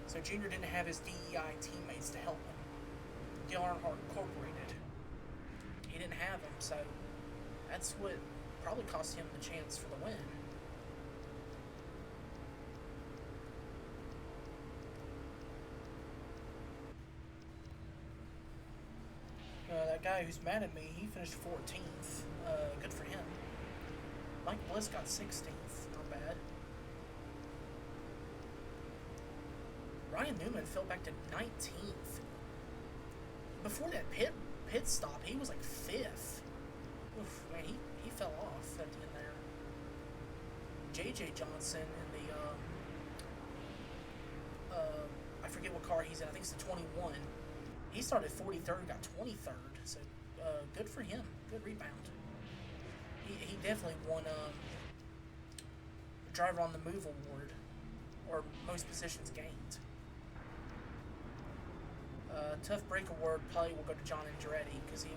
So Junior didn't have his DEI teammates to help him. Dale Earnhardt Incorporated. He didn't have them, so that's what probably cost him the chance for the win. That guy who's mad at me, he finished 14th. Good for him. Mike Bliss got 16th. Not bad. Ryan Newman fell back to 19th. Before that pit stop, he was like 5th. Oof, man, he fell off at the end there. J.J. Johnson in the, I forget what car he's in. I think it's the 21. He started 43rd, got 23rd. So, good for him. Good rebound. He definitely won the Driver on the Move award, or most positions gained. Tough Break award probably will go to John Andretti because he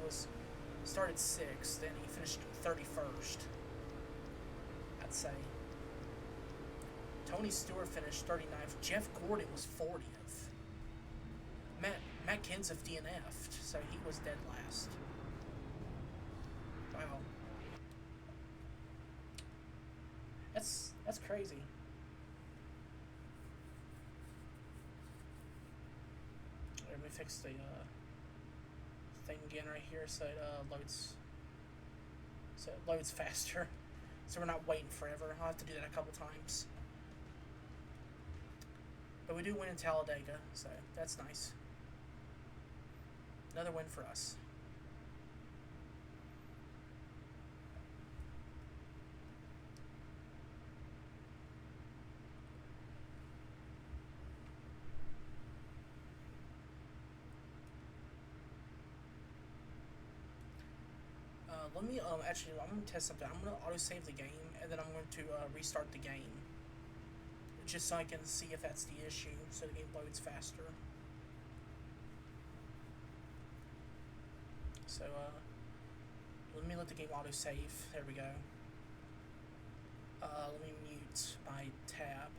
started 6th and he finished 31st. I'd say. Tony Stewart finished 39th. Jeff Gordon was 40th. Matt Kenseth DNF'd, so he was dead last. Wow. That's crazy. Let me fix the thing again right here so it loads faster. So we're not waiting forever. I'll have to do that a couple times. But we do win in Talladega, so that's nice. Another win for us. Let me actually, I'm going to test something. I'm going to auto-save the game, and then I'm going to restart the game. Just so I can see if that's the issue, so the game loads faster. So, let me let the game auto-save. There we go. Let me mute my tab.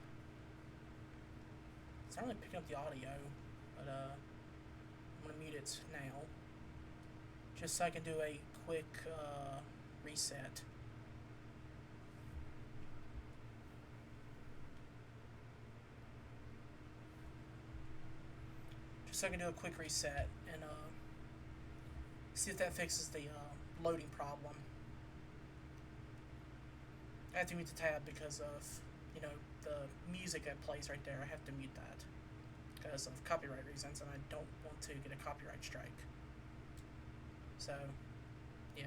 It's not really picking up the audio, but I'm going to mute it now. Just so I can do a quick reset. Just so I can do a quick reset and see if that fixes the loading problem. I have to mute the tab because of, the music that plays right there. I have to mute that. because of copyright reasons, and I don't want to get a copyright strike. So, yeah.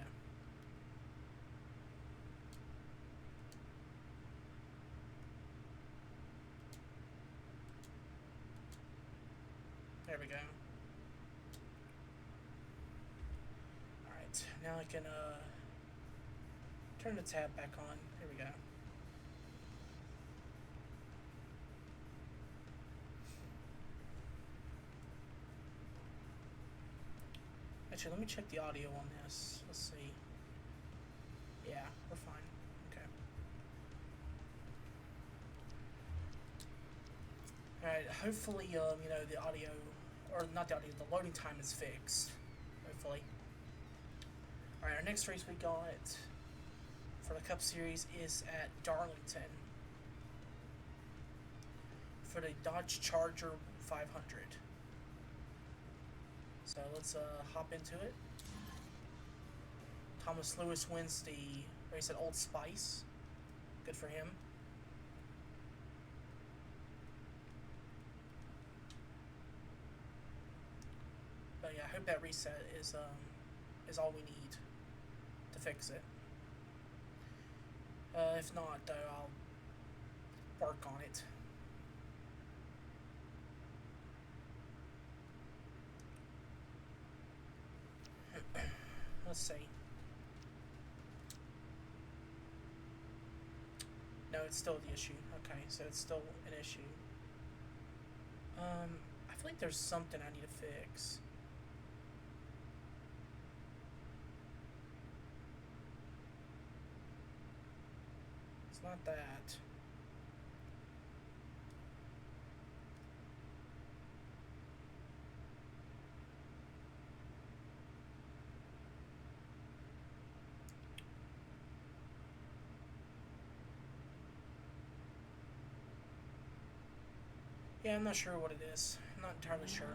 There we go. Alright, now I can turn the tab back on. Here we go. Actually, let me check the audio on this. Let's see. Yeah, we're fine. Okay. Alright, hopefully, you know, the audio, or not the audio, the loading time is fixed. Hopefully. Alright, our next race we got for the Cup Series is at Darlington for the Dodge Charger 500. So let's hop into it. Thomas Lewis wins the race at Old Spice. Good for him. But yeah, I hope that reset is all we need to fix it. If not, I'll work on it. Let's see. No, it's still the issue. Okay, so it's still an issue. I feel like there's something I need to fix. It's not that. Yeah, I'm not sure what it is. I'm not entirely sure.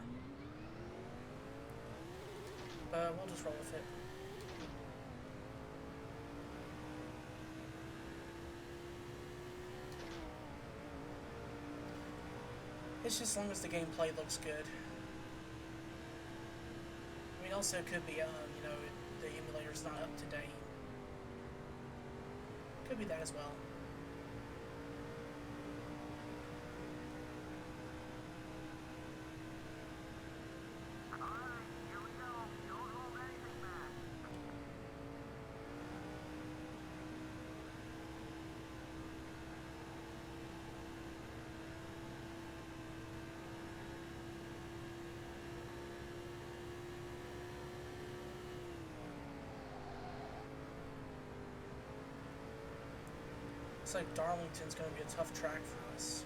But we'll just roll with it. It's just as long as the gameplay looks good. I mean, also it could be, you know, the emulator's not up to date. Could be that as well. Looks like Darlington's going to be a tough track for us.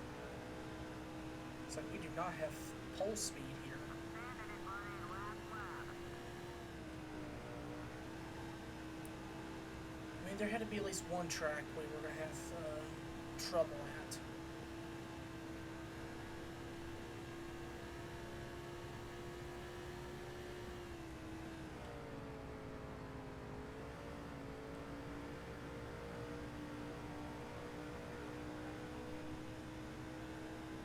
It's like we do not have pole speed here. I mean, there had to be at least one track we were going to have trouble at.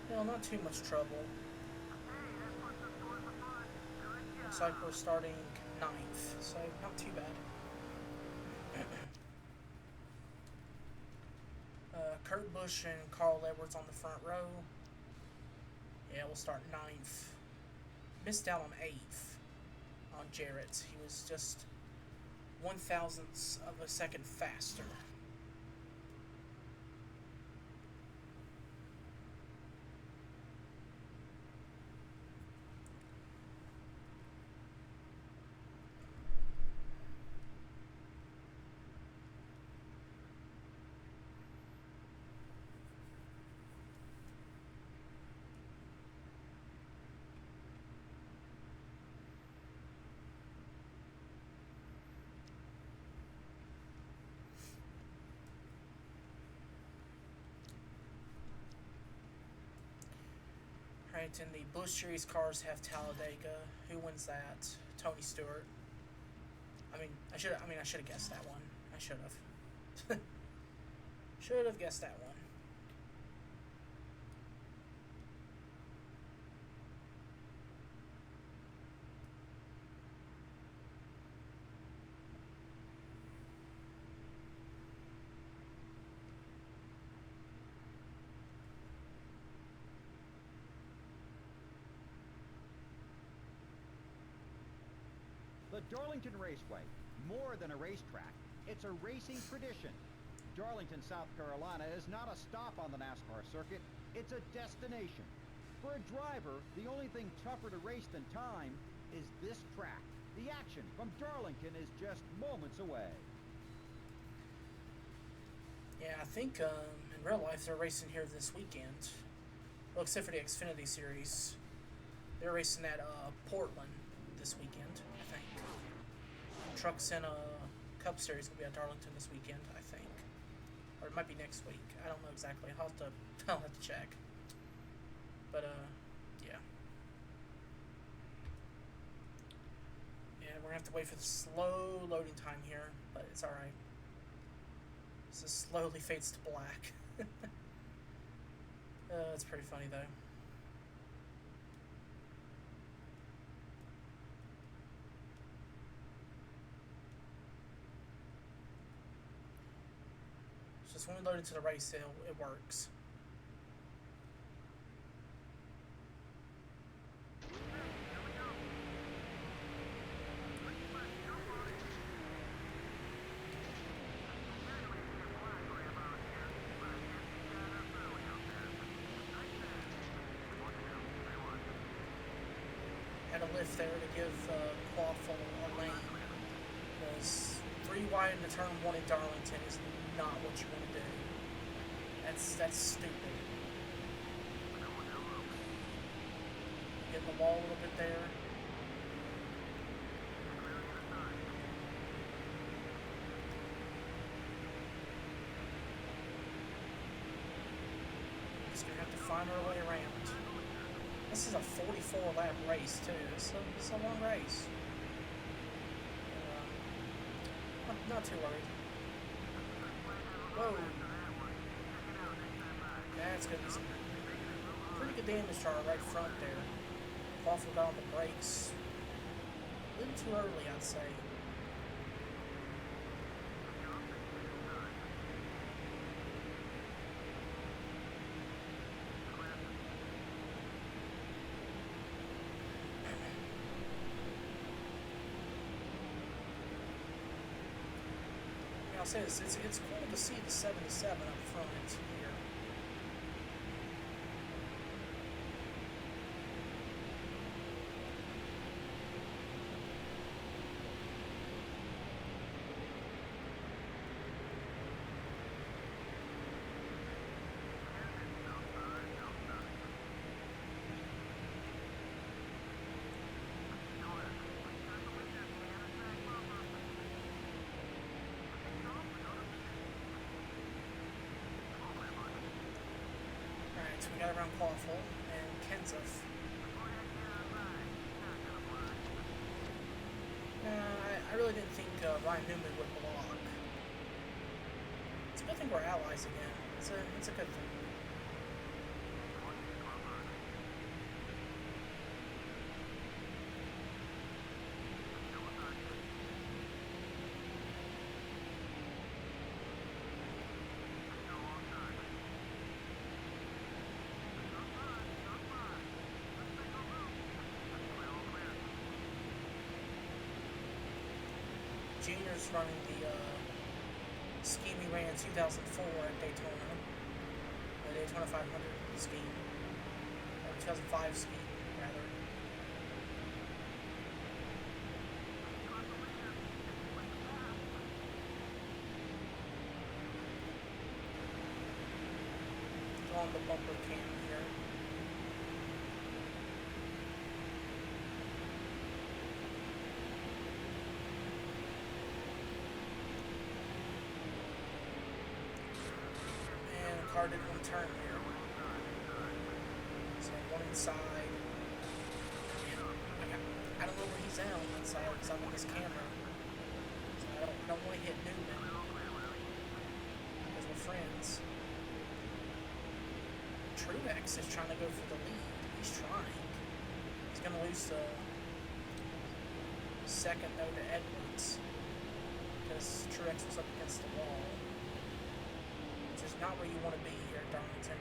Well, not too much trouble. Looks like we're starting 9th, so not too bad. Kurt Busch and Carl Edwards on the front row. Yeah, we'll start 9th. Missed out on 8th on Jarrett. He was just 1/1000th of a second faster. Right, and the Busch Series cars have Talladega. Who wins that? Tony Stewart. I should have guessed that one. I should have. Should have guessed that one.
The Darlington Raceway, more than a racetrack, it's a racing tradition. Darlington, South Carolina is not a stop on the NASCAR circuit, it's a destination. For a driver, the only thing tougher to race than time is this track. The action from Darlington is just moments away.
Yeah, I think in real life they're racing here this weekend. Well, except for the Xfinity Series. They're racing at Portland this weekend, I think. Trucks in Cup Series will be at Darlington this weekend, I think. Or it might be next week. I don't know exactly. I'll have to check. But, yeah. Yeah, we're going to have to wait for the slow loading time here, but it's alright. This slowly fades to black. It's pretty funny, though. It's just when we load into the race, it works. Had a lift there to give Quaffle a lane, because 3 wide into turn 1 in Darlington is not what you want to do. That's stupid. Getting the wall a little bit there. Just gonna have to find our way around. This is a 44 lap race too. It's a long race. Not too worried. Whoa. That's gonna be some pretty good damage to our right front there. Quaffle got on the brakes. A little too early, I'd say. I'll say this, it's cool to see the 77 up front here. So we got around Quaffle and Kenseth. I really didn't think Ryan Newman would block. It's a good thing we're allies again. It's a good thing. Junior's running the scheme we ran in 2004 at Daytona, the Daytona 500 scheme, or 2005 scheme, rather. On the bumper cam here. Car didn't want to turn here. So one inside. I don't know where he's at on that side because I'm on this camera. So I don't want to hit Newman. Because we're friends. Truex is trying to go for the lead. He's trying. He's going to lose the second though to Edwards. Because Truex was up against the wall. Which is not where you want to be here at Darlington.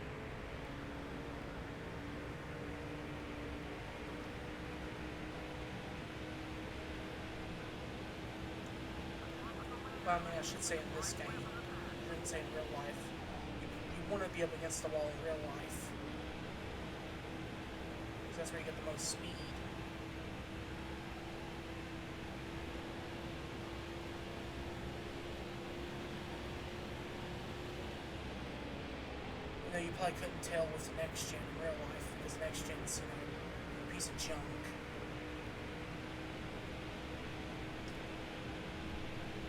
Well, I mean, I should say in this game. I shouldn't say in real life. You want to be up against the wall in real life. Because that's where you get the most speed. You know, you probably couldn't tell with the next gen in real life. Because the next gen's, you know, a piece of junk.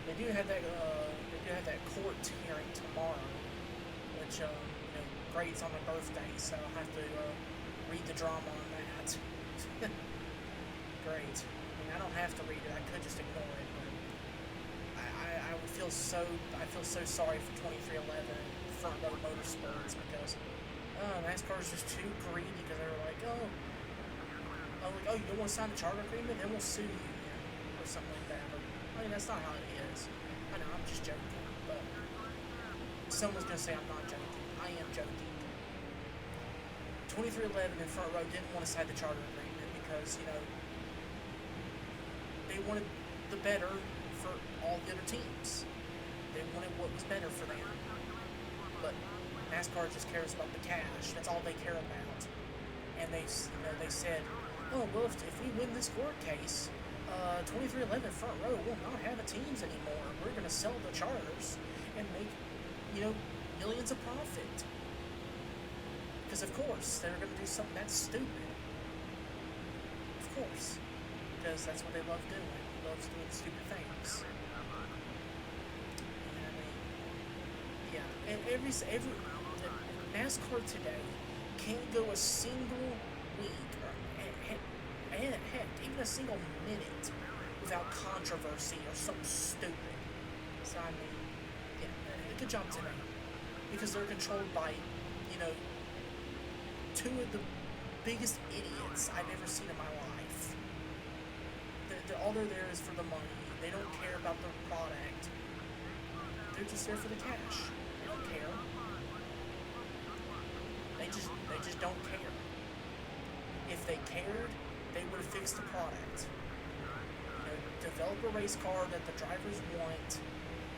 They do have that court hearing tomorrow, which grades on my birthday, so I'll have to read the drama on that. Great. I mean, I don't have to read it. I could just ignore it, but I would feel so sorry for 2311 Front Row Motorsports because NASCAR is just too greedy because they were like, oh, you don't want to sign the charter agreement, then we'll sue you, or something like that. But, I mean, that's not how it is. I know, I'm just joking, but someone's going to say I'm not joking. I am joking. 2311 and Front Row didn't want to sign the charter agreement because, you know, they wanted the better for all the other teams. They wanted what was better for them. But NASCAR just cares about the cash. That's all they care about. And they said, oh, well, if we win this court case, 2311 Front Row will not have a teams anymore. We're going to sell the charters and make, millions of profit. Because, of course, they're going to do something that's stupid. Of course. Because that's what they love doing. They love doing stupid things. And, I mean, yeah. And every NASCAR today can't go a single week and heck, even a single minute without controversy or something stupid. So, I mean, yeah, good job today. Because they're controlled by, two of the biggest idiots I've ever seen in my life. All they're there is for the money. They don't care about the product. They're just there for the cash. They don't care. They just don't care. If they cared, they would have fixed the product. Develop a race car that the drivers want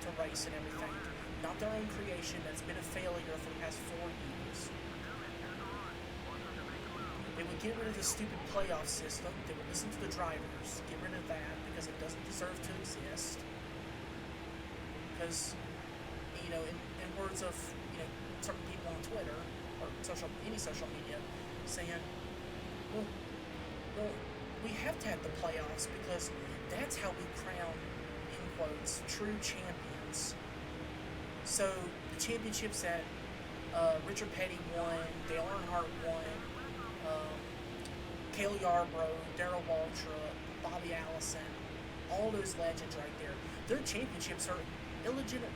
to race and everything. Not their own creation that's been a failure for the past 4 years. They would get rid of the stupid playoff system. They would listen to the drivers. Get rid of that because it doesn't deserve to exist. Because, in words of, certain people on Twitter or any social media saying, well, we have to have the playoffs because that's how we crown, in quotes, true champions. So the championships that Richard Petty won, Dale Earnhardt won, Cale Yarborough, Darrell Waltrip, Bobby Allison, all those legends right there. Their championships are illegitimate,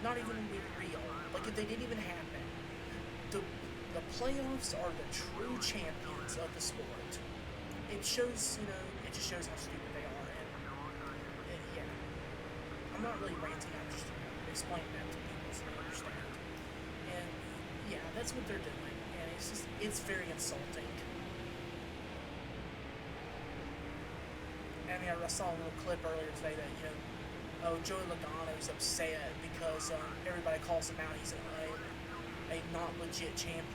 not even real. Like if they didn't even happen. The playoffs are the true champions of the sport. It shows, it just shows how stupid they are. And yeah, I'm not really ranting. I'm just explaining that to people so they understand. And yeah, that's what they're doing. And it's very insulting. I mean, I saw a little clip earlier today that, Joey Logano's upset because everybody calls him out. He's a not legit champion.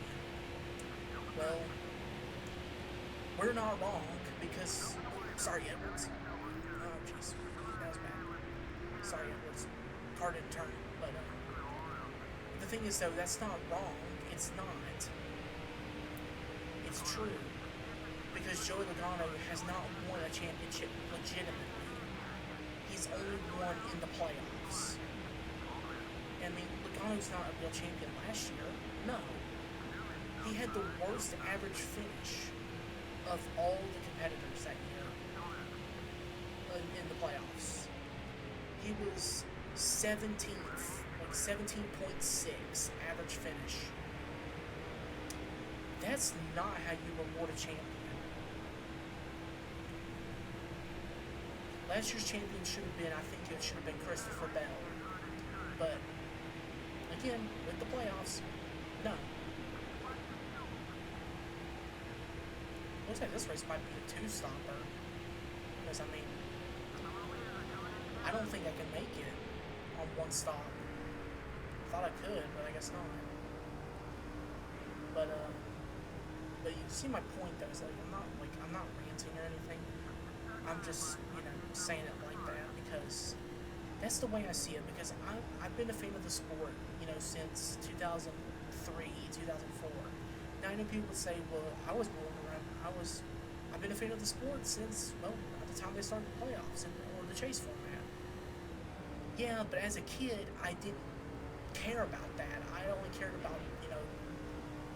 Well, we're not wrong because... Sorry, Edwards. Oh, jeez. That was bad. Sorry, Edwards. Car didn't turn. But the thing is, though, that's not wrong. It's not. It's true. Because Joey Logano has not won a championship legitimately. He's only won in the playoffs. I mean, Logano's not a real champion last year. No. He had the worst average finish of all the competitors that year in the playoffs. He was 17th, like 17.6 average finish. That's not how you reward a champion. Last year's champion should have been, I think it should have been Christopher Bell. But, again, with the playoffs, no. Looks like this race might be a two-stopper. Because, I mean, I don't think I can make it on on one stop. Thought I could, but I guess not. But you see my point though. Is I'm not ranting or anything. I'm just saying it like that because that's the way I see it. Because I've been a fan of the sport since 2003, 2004. Now I know people would say, well, I was born around. I've been a fan of the sport since at the time they started the playoffs or the chase format. Yeah, but as a kid, I didn't care about that. I only cared about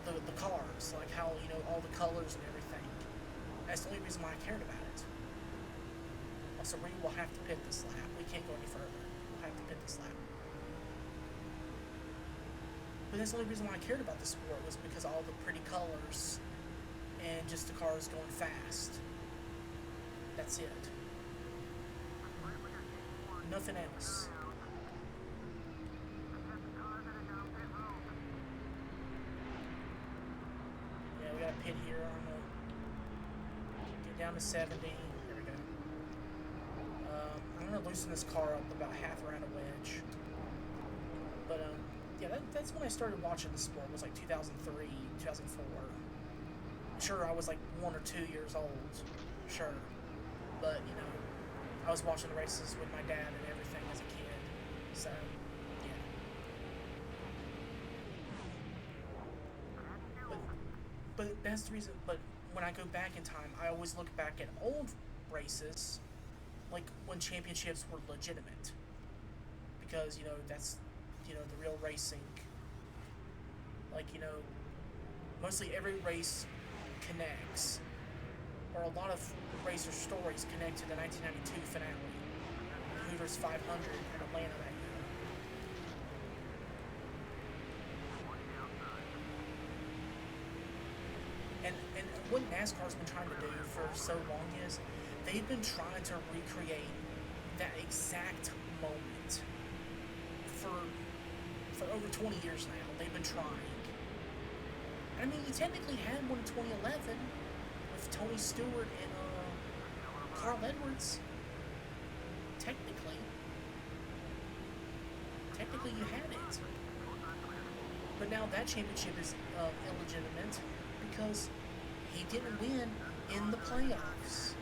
the cars, like how all the colors and everything. That's the only reason why I cared about it. Also, we will have to pit this lap. We can't go any further. We'll have to pit this lap. But that's the only reason why I cared about the sport was because of all the pretty colors and just the cars going fast. That's it. Nothing else. Yeah, we got a pit here. Get down to 70. There we go. I'm going to loosen this car up about half around a wedge. But, yeah, that's when I started watching the sport. It was like 2003, 2004. Sure, I was like 1 or 2 years old. Sure. But, I was watching the races with my dad and everything as a kid. So, yeah. But that's the reason. But when I go back in time, I always look back at old races, like when championships were legitimate. Because, that's, the real racing. Like, mostly every race connects, or a lot of racer stories connect to the 1992 finale, the Hooters 500 in Atlanta that year. And what NASCAR's been trying to do for so long is they've been trying to recreate that exact moment for over 20 years now. They've been trying. I mean, you technically had one in 2011 with Tony Stewart and Carl Edwards. Technically you had it. But now that championship is illegitimate because he didn't win in the playoffs.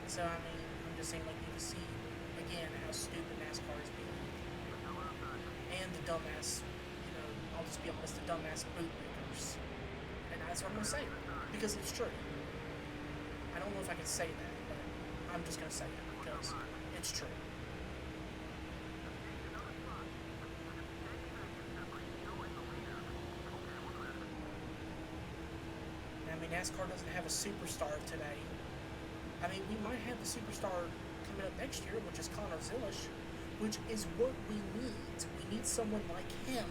So, I mean, I'm just saying, like, you can see, again, how stupid NASCAR is being. And the dumbass, I'll just be honest, the dumbass bootlickers. And that's what I'm going to say, because it's true. I don't know if I can say that, but I'm just going to say it, because it's true. I mean, NASCAR doesn't have a superstar today. I mean, we might have a superstar coming up next year, which is Connor Zilish, which is what we need. We need someone like him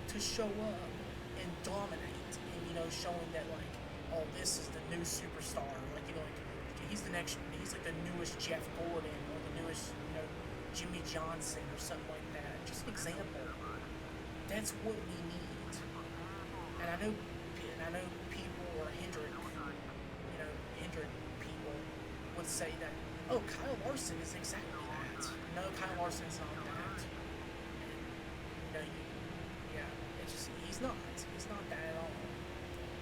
to show up and dominate, and showing that like, oh, this is the new superstar. Like he's like the newest Jeff Gordon or the newest Jimmy Johnson or something like that. Just an example. That's what we need. And I know people or Hendrick people would say that, oh, Kyle Larson is exactly that. No, Kyle Larson's not that. And, he's not. He's not that at all.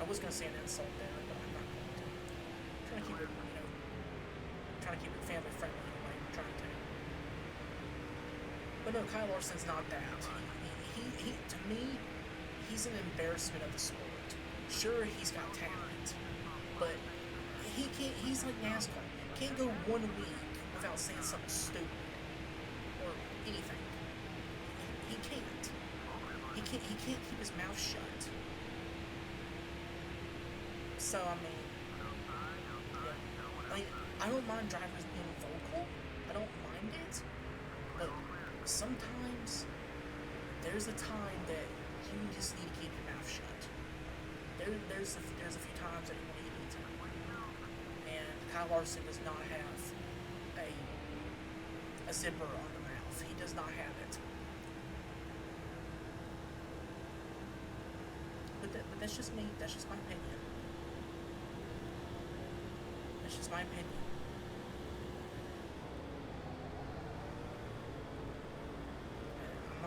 I was going to say an insult there, but I'm not going to. I'm trying to keep it, trying to keep it family friendly anyway. I'm trying to. But no, Kyle Larson's not that. He to me, he's an embarrassment of the sport. Sure, he's got talent, but he's like NASCAR. Can't go 1 week without saying something stupid or anything. He can't. He can't keep his mouth shut. So I mean, I don't mind drivers being vocal. I don't mind it, but sometimes there's a time that you just need to keep your mouth shut. There's a few times that you need to. And Kyle Larson does not have a zipper on the mouth. He does not have it. But that's just me. That's just my opinion. That's just my opinion.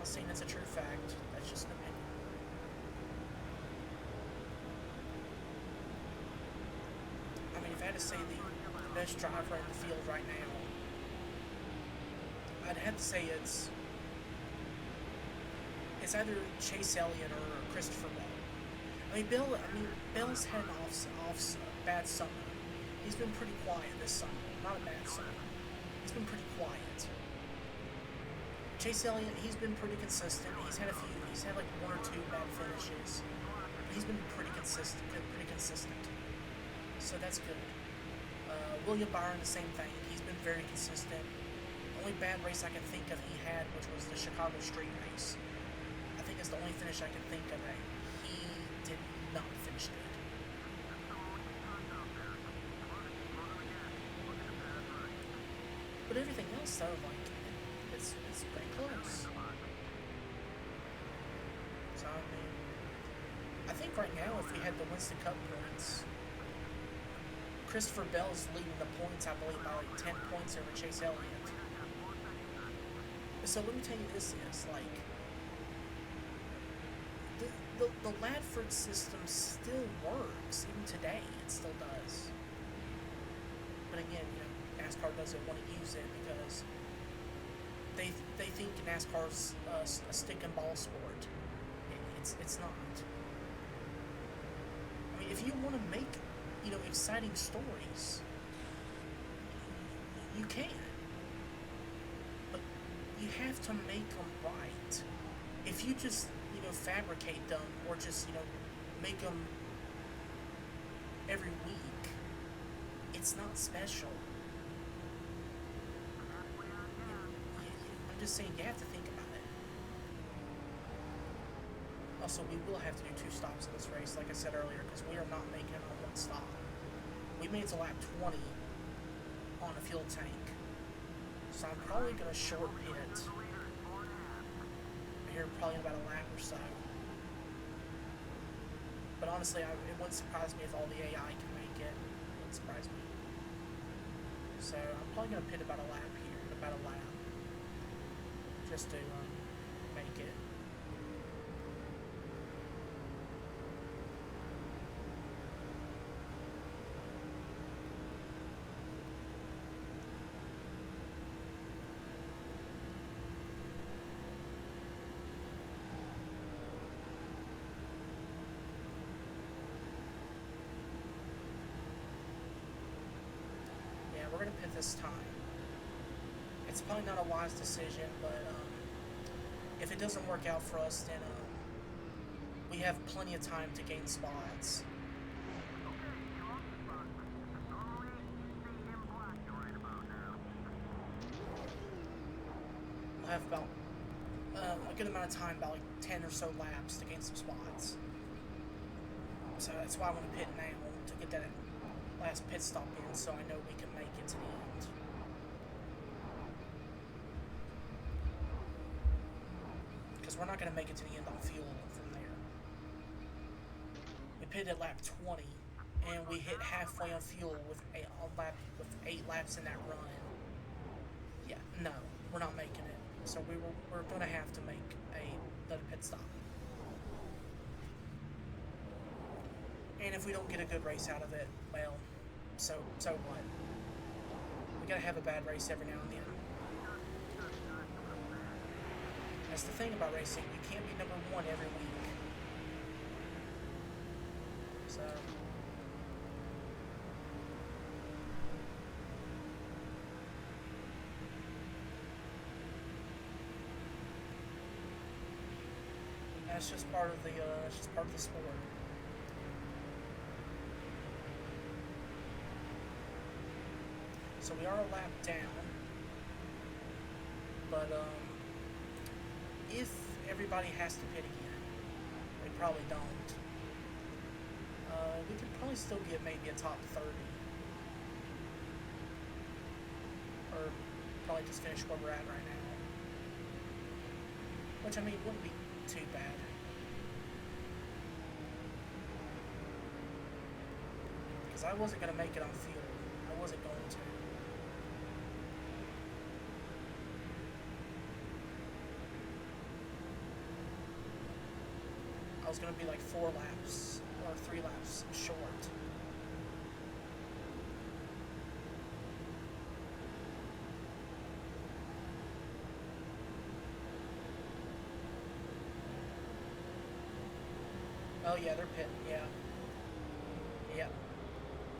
not saying it's a true fact. That's just an opinion. I mean, if I had to say the best driver in the field right now, I'd have to say it's either Chase Elliott or Christopher Bell. Bell's had an bad summer. He's been pretty quiet this summer. Not a bad summer. He's been pretty quiet. Chase Elliott, he's been pretty consistent. He's had like one or two bad finishes. He's been pretty consistent. So that's good. William Byron, the same thing. He's been very consistent. The only bad race I can think of he had, which was the Chicago Street Race. I think it's the only finish I can think of that he did not finish good. But everything else, though, like, it's pretty close. So, I mean, I think right now, if we had the Winston Cup points, Christopher Bell's leading the points, I believe, by like 10 points over Chase Elliott. So let me tell you this is, like, the Ladford system still works, even today, it still does. But again, NASCAR doesn't want to use it because they think NASCAR's a stick and ball sport. It's not. I mean, if you want to make, exciting stories, you can. But you have to make them right. If you just, fabricate them or just, make them every week, it's not special. I'm just saying you have to think about it. Also, we will have to do 2 stops in this race, like I said earlier, because we are not making it on 1 stop. We made it to lap 20 on a fuel tank. So I'm probably going to short it here probably in about a lap or so. But honestly, it wouldn't surprise me if all the AI can make it. It wouldn't surprise me. So I'm probably going to pit about a lap here, just to make it. We're going to pit this time. It's probably not a wise decision, but if it doesn't work out for us, then we have plenty of time to gain spots. We'll have about a good amount of time, about like 10 or so laps to gain some spots. So that's why I want to pit now, to get that last pit stop in, so I know we can make it to the end. Because we're not going to make it to the end on fuel from there. We pitted at lap 20, and we hit halfway on fuel with 8 laps in that run. Yeah, no, we're not making it. So we're going to have to make another pit stop. And if we don't get a good race out of it, well, so what? We gotta have a bad race every now and then. That's the thing about racing, you can't be number 1 every week. So that's just part of the sport. So we are a lap down, but if everybody has to pit again, they probably don't. We could probably still get maybe a top 30, or probably just finish where we're at right now, which I mean wouldn't be too bad. Because I wasn't gonna make it on fuel. I wasn't going to. I was going to be like 4 laps or 3 laps short. Oh yeah, they're pitting, yeah. Yep.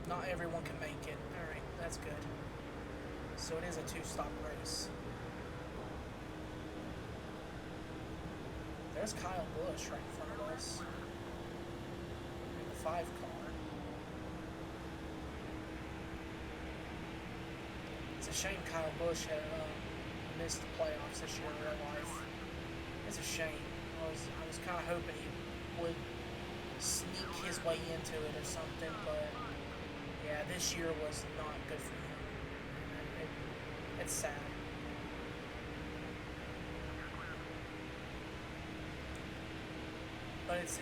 Not everyone can make it. Alright, that's good. So it is a 2-stop race. There's Kyle Busch right in front of us. In the 5 car. It's a shame Kyle Busch had missed the playoffs this year in real life. It's a shame. I was kind of hoping he would sneak his way into it or something, but yeah, this year was not good for him. It's sad. But it's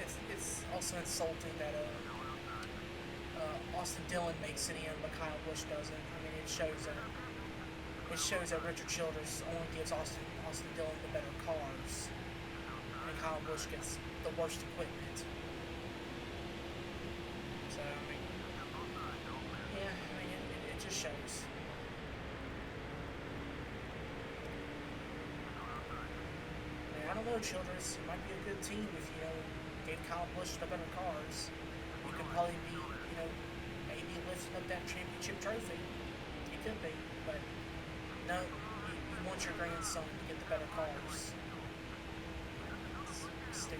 also insulting that Austin Dillon makes it in, but Kyle Busch doesn't. I mean, it shows that Richard Childress only gives Austin Dillon the better cars, and Kyle Busch gets the worst equipment. So I mean, yeah, I mean it just shows. I don't know, Childress. It might be a good team if you gave Kyle Busch the better cars. You could probably be, maybe lifting up that championship trophy. You could be, but no, you want your grandson to get the better cars. It's stupid.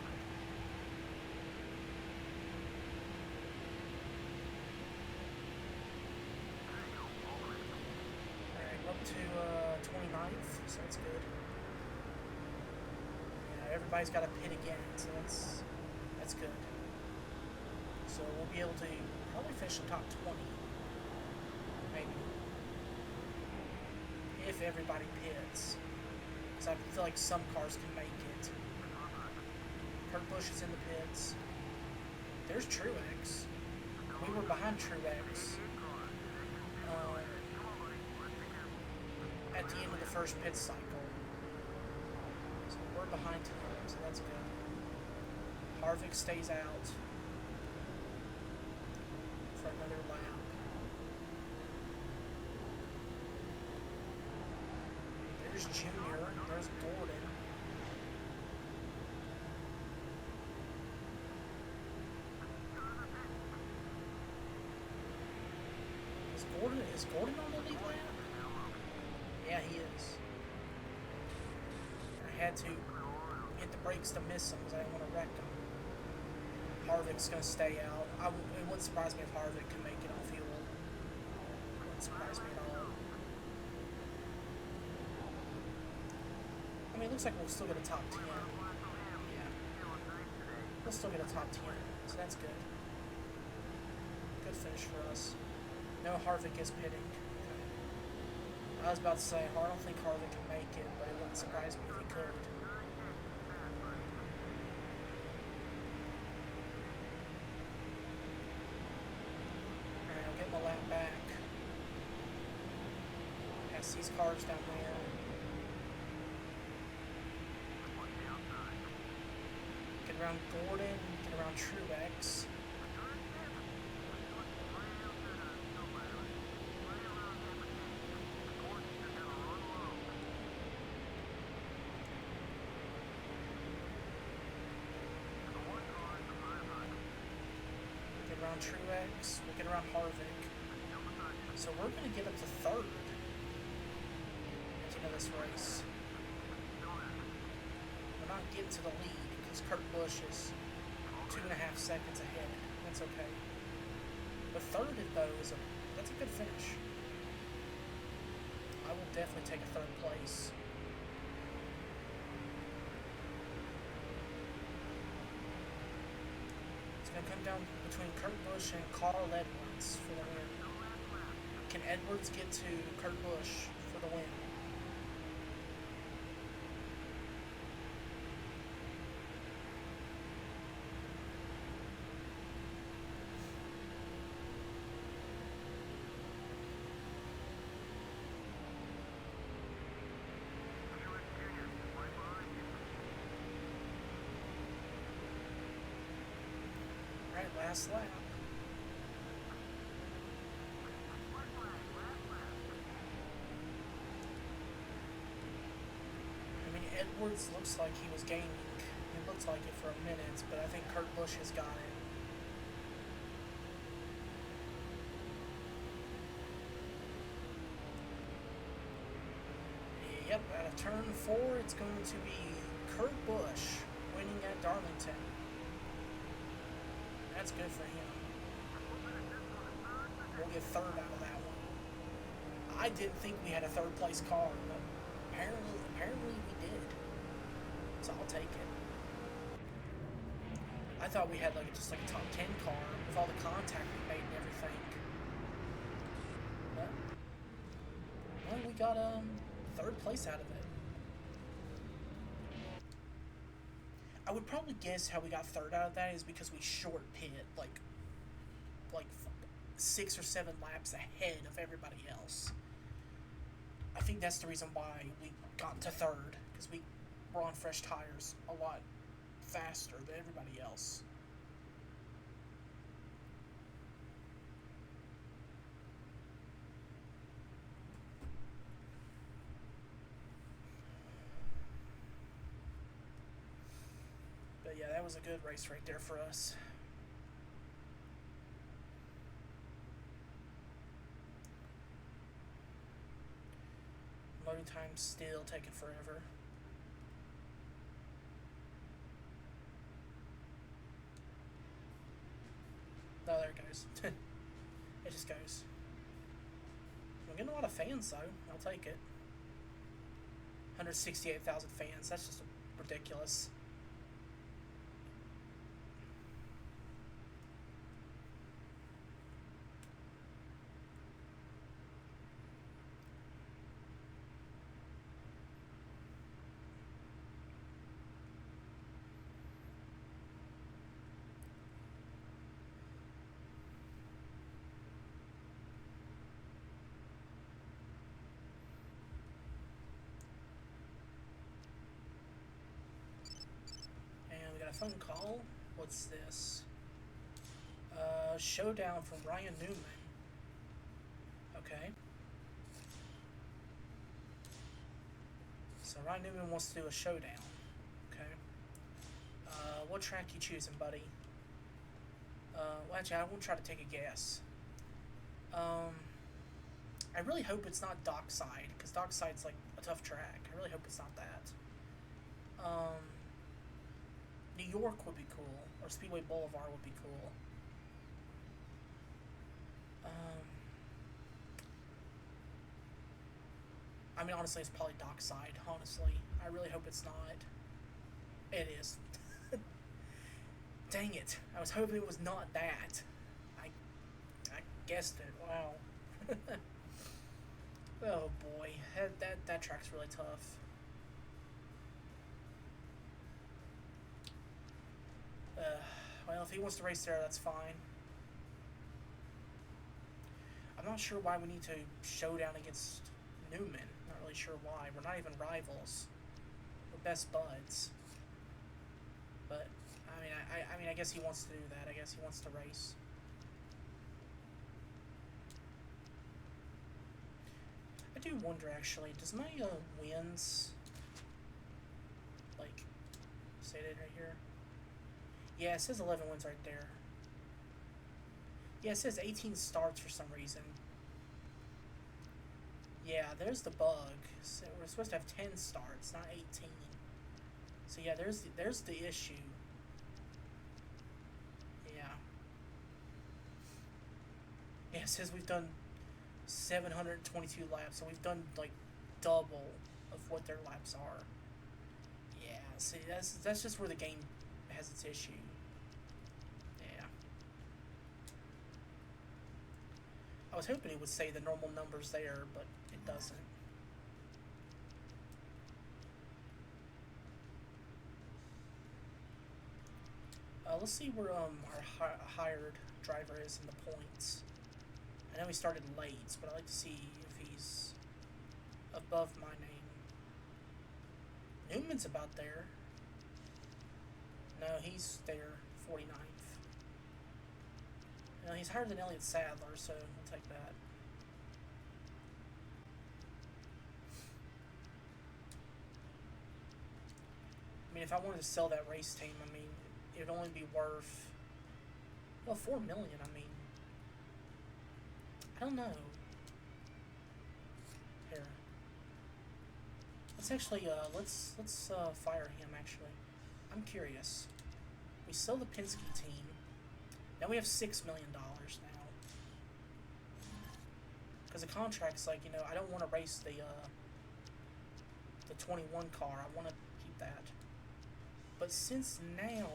Alright, up to 29th, so that's good. Everybody's got to pit again, so that's good. So we'll be able to probably finish the top 20, maybe, if everybody pits. Because I feel like some cars can make it. Kurt Busch is in the pits. There's Truex. We were behind Truex at the end of the first pit cycle. We're behind him, so that's good. Harvick stays out for another lap. There's Junior. There's Gordon. Is Gordon on the lead lap? Yeah, he is. I had to hit the brakes to miss him because I didn't want to wreck him. Harvick's going to stay out. It wouldn't surprise me if Harvick can make it on fuel. It wouldn't surprise me at all. I mean, it looks like we'll still get a top 10. Yeah. We'll still get a top 10, so that's good. Good finish for us. No, Harvick is pitting. Okay. I was about to say, I don't think Harvick can make it, but it wouldn't surprise me if he could. Alright, I'll get my lap back. Pass these cars down there. Get around Gordon, get around Truex. Truex, we'll get around Harvick. So we're going to get up to third at the end of this race. We're not getting to the lead because Kurt Busch is 2.5 seconds ahead. That's okay. But third, though, that's a good finish. I will definitely take a third place. Going to come down between Kurt Busch and Carl Edwards for the win. Can Edwards get to Kurt Busch for the win? last lap. I mean, Edwards looks like he was gaining. It looks like it for a minute, but I think Kurt Busch has got it. Yep, out of turn 4, it's going to be Kurt Busch winning at Darlington. That's good for him. We'll get third out of that one. I didn't think we had a third place car, but apparently we did. So I'll take it. I thought we had just a top 10 car with all the contact we made and everything. But well, we got third place out of it. I would probably guess how we got third out of that is because we short pit like 6 or 7 laps ahead of everybody else. I think that's the reason why we got to third, because we were on fresh tires a lot faster than everybody else. But yeah, that was a good race right there for us. Loading time's still taking forever. Oh, there it goes. It just goes. I'm getting a lot of fans, though. I'll take it. 168,000 fans. That's just ridiculous. Phone call. What's this? Showdown from Ryan Newman. Okay. So Ryan Newman wants to do a showdown. Okay. What track you choosing, buddy? Well, actually, I will try to take a guess. I really hope it's not Dockside, because Dockside's like a tough track. I really hope it's not that. New York would be cool, or Speedway Boulevard would be cool. I mean, honestly, it's probably Dockside, honestly. I really hope it's not. It is. Dang it. I was hoping it was not that. I guessed it. Wow. Oh, boy. That track's really tough. Well, if he wants to race there, that's fine. I'm not sure why we need to showdown against Newman. Not really sure why. We're not even rivals. We're best buds. But I mean, I guess he wants to do that. I guess he wants to race. I do wonder, actually, does my wins, like, say that right here? Yeah, it says 11 wins right there. Yeah, it says 18 starts for some reason. Yeah, there's the bug. So we're supposed to have 10 starts, not 18. So yeah, there's the issue. Yeah. Yeah, it says we've done 722 laps, so we've done like double of what their laps are. Yeah, see, that's just where the game has its issue. Yeah. I was hoping it would say the normal numbers there, but it doesn't. Let's see where our hired driver is in the points. I know he started late, but I'd like to see if he's above my name. Newman's about there. No, he's there, 49th. You know, he's higher than Elliott Sadler, so we'll take that. I mean, if I wanted to sell that race team, I mean, it would only be worth, well, $4 million. I mean, I don't know. Here, let's actually let's fire him. Actually, I'm curious. We sell the Penske team. Now we have $6 million now. Because the contract's like, you know, I don't want to race the 21 car. I want to keep that. But since now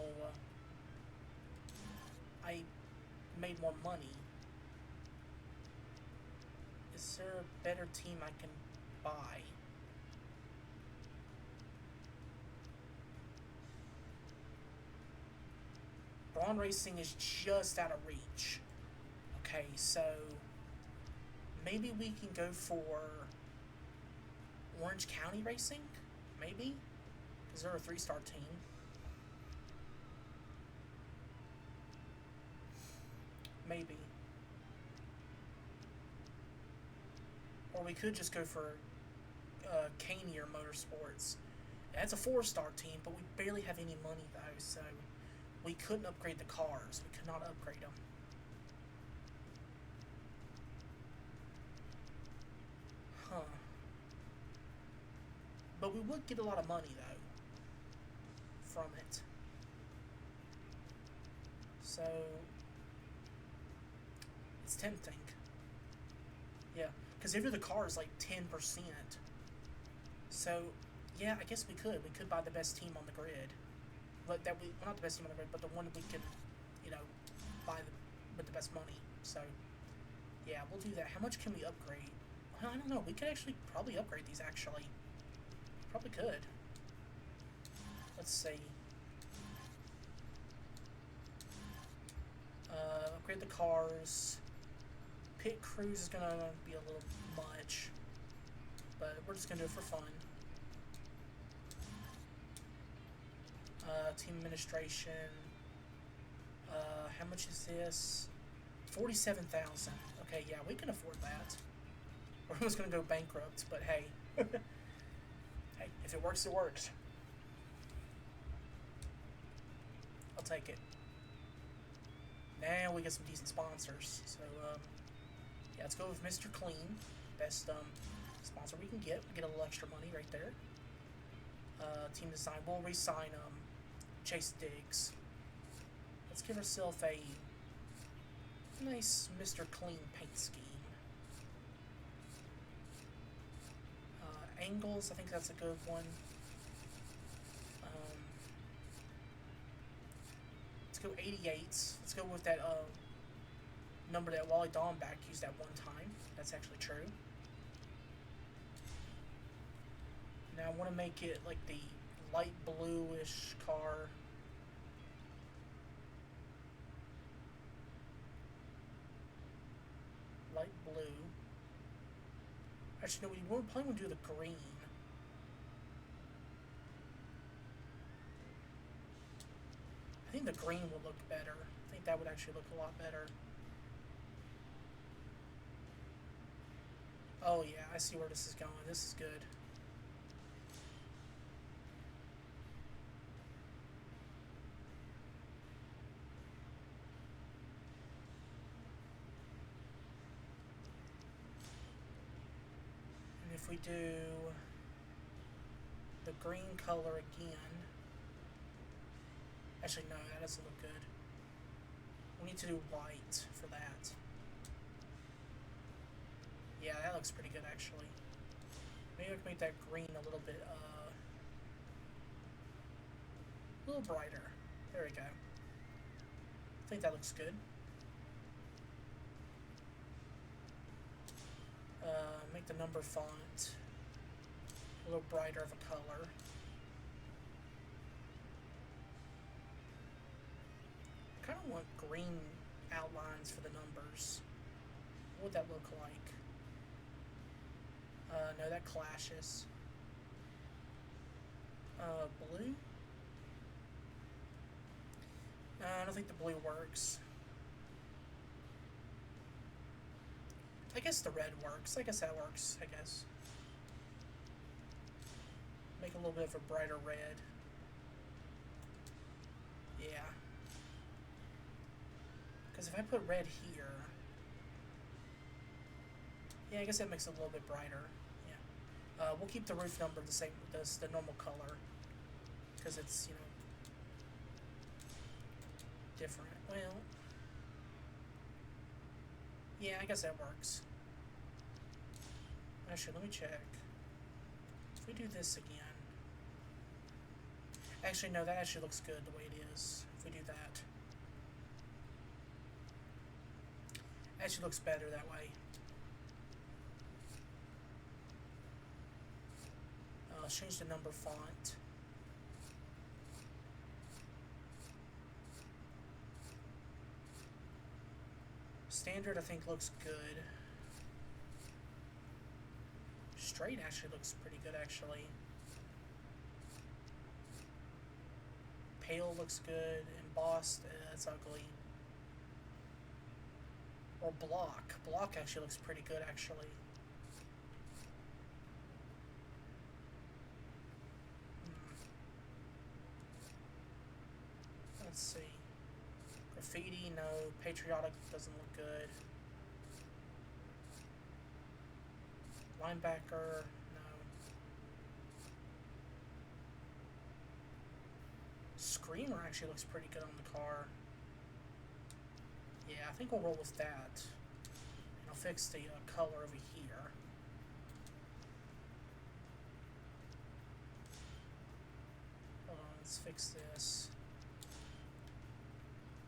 I made more money, is there a better team I can buy? Braun Racing is just out of reach. Okay, so maybe we can go for Orange County Racing? Maybe? Because they're a 3-star team. Maybe. Or we could just go for Canier Motorsports. That's a 4-star team, but we barely have any money though, so we couldn't upgrade the cars. We could not upgrade them. Huh. But we would get a lot of money though from it. So it's tempting. Yeah, because every other car is like 10%. So yeah, I guess we could. We could buy the best team on the grid. But that well, not the best team on the grid, but the one that we can, you know, buy with the best money. So yeah, we'll do that. How much can we upgrade? Well, I don't know. We could actually probably upgrade these. Actually, probably could. Let's see. Upgrade the cars. Pit crews is gonna be a little much, but we're just gonna do it for fun. Team administration. How much is this? 47,000. Okay, yeah, we can afford that. We're almost gonna go bankrupt, but hey, hey, if it works, it works. I'll take it. Now we get some decent sponsors. So yeah, let's go with Mr. Clean, best sponsor we can get. We get a little extra money right there. Team design. We'll re-sign Chase Diggs. Let's give ourselves a nice Mr. Clean paint scheme. Angles, I think that's a good one. Let's go 88s. Let's go with that number that Wally Dawnback used at one time. That's actually true. Now I want to make it like the light bluish car. Light blue. Actually, no, we weren't planning to do the green. I think the green would look better. I think that would actually look a lot better. Oh yeah, I see where this is going. This is good. And if we do the green color again, actually no, that doesn't look good. We need to do white for that. Yeah, that looks pretty good actually. Maybe I can make that green a little bit, a little brighter. There we go. I think that looks good. Make the number font a little brighter of a color. I kind of want green outlines for the numbers. What would that look like? No, that clashes. Blue? I don't think the blue works. I guess the red works. I guess that works, I guess. Make a little bit of a brighter red. Yeah. Because if I put red here... Yeah, I guess that makes it a little bit brighter. Yeah. We'll keep the roof number the same, the normal color. Because it's, you know, different. Well... Yeah, I guess that works. Actually, let me check. If we do this again... Actually, no, that actually looks good the way it is. If we do that. Actually looks better that way. Let's change the number font. Standard, I think, looks good. Straight actually looks pretty good, actually. Pale looks good. Embossed, that's ugly. Or block. Block actually looks pretty good, actually. Let's see. Graffiti, no. Patriotic doesn't look good. Linebacker, no. Screamer actually looks pretty good on the car. Yeah, I think we'll roll with that. And I'll fix the color over here. Hold on, let's fix this.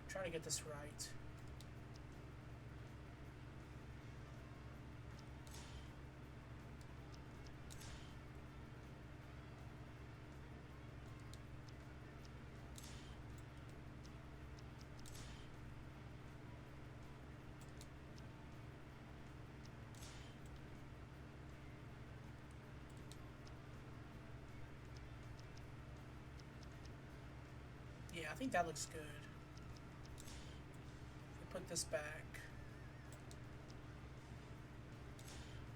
Try to get this right. Yeah, I think that looks good. If we put this back.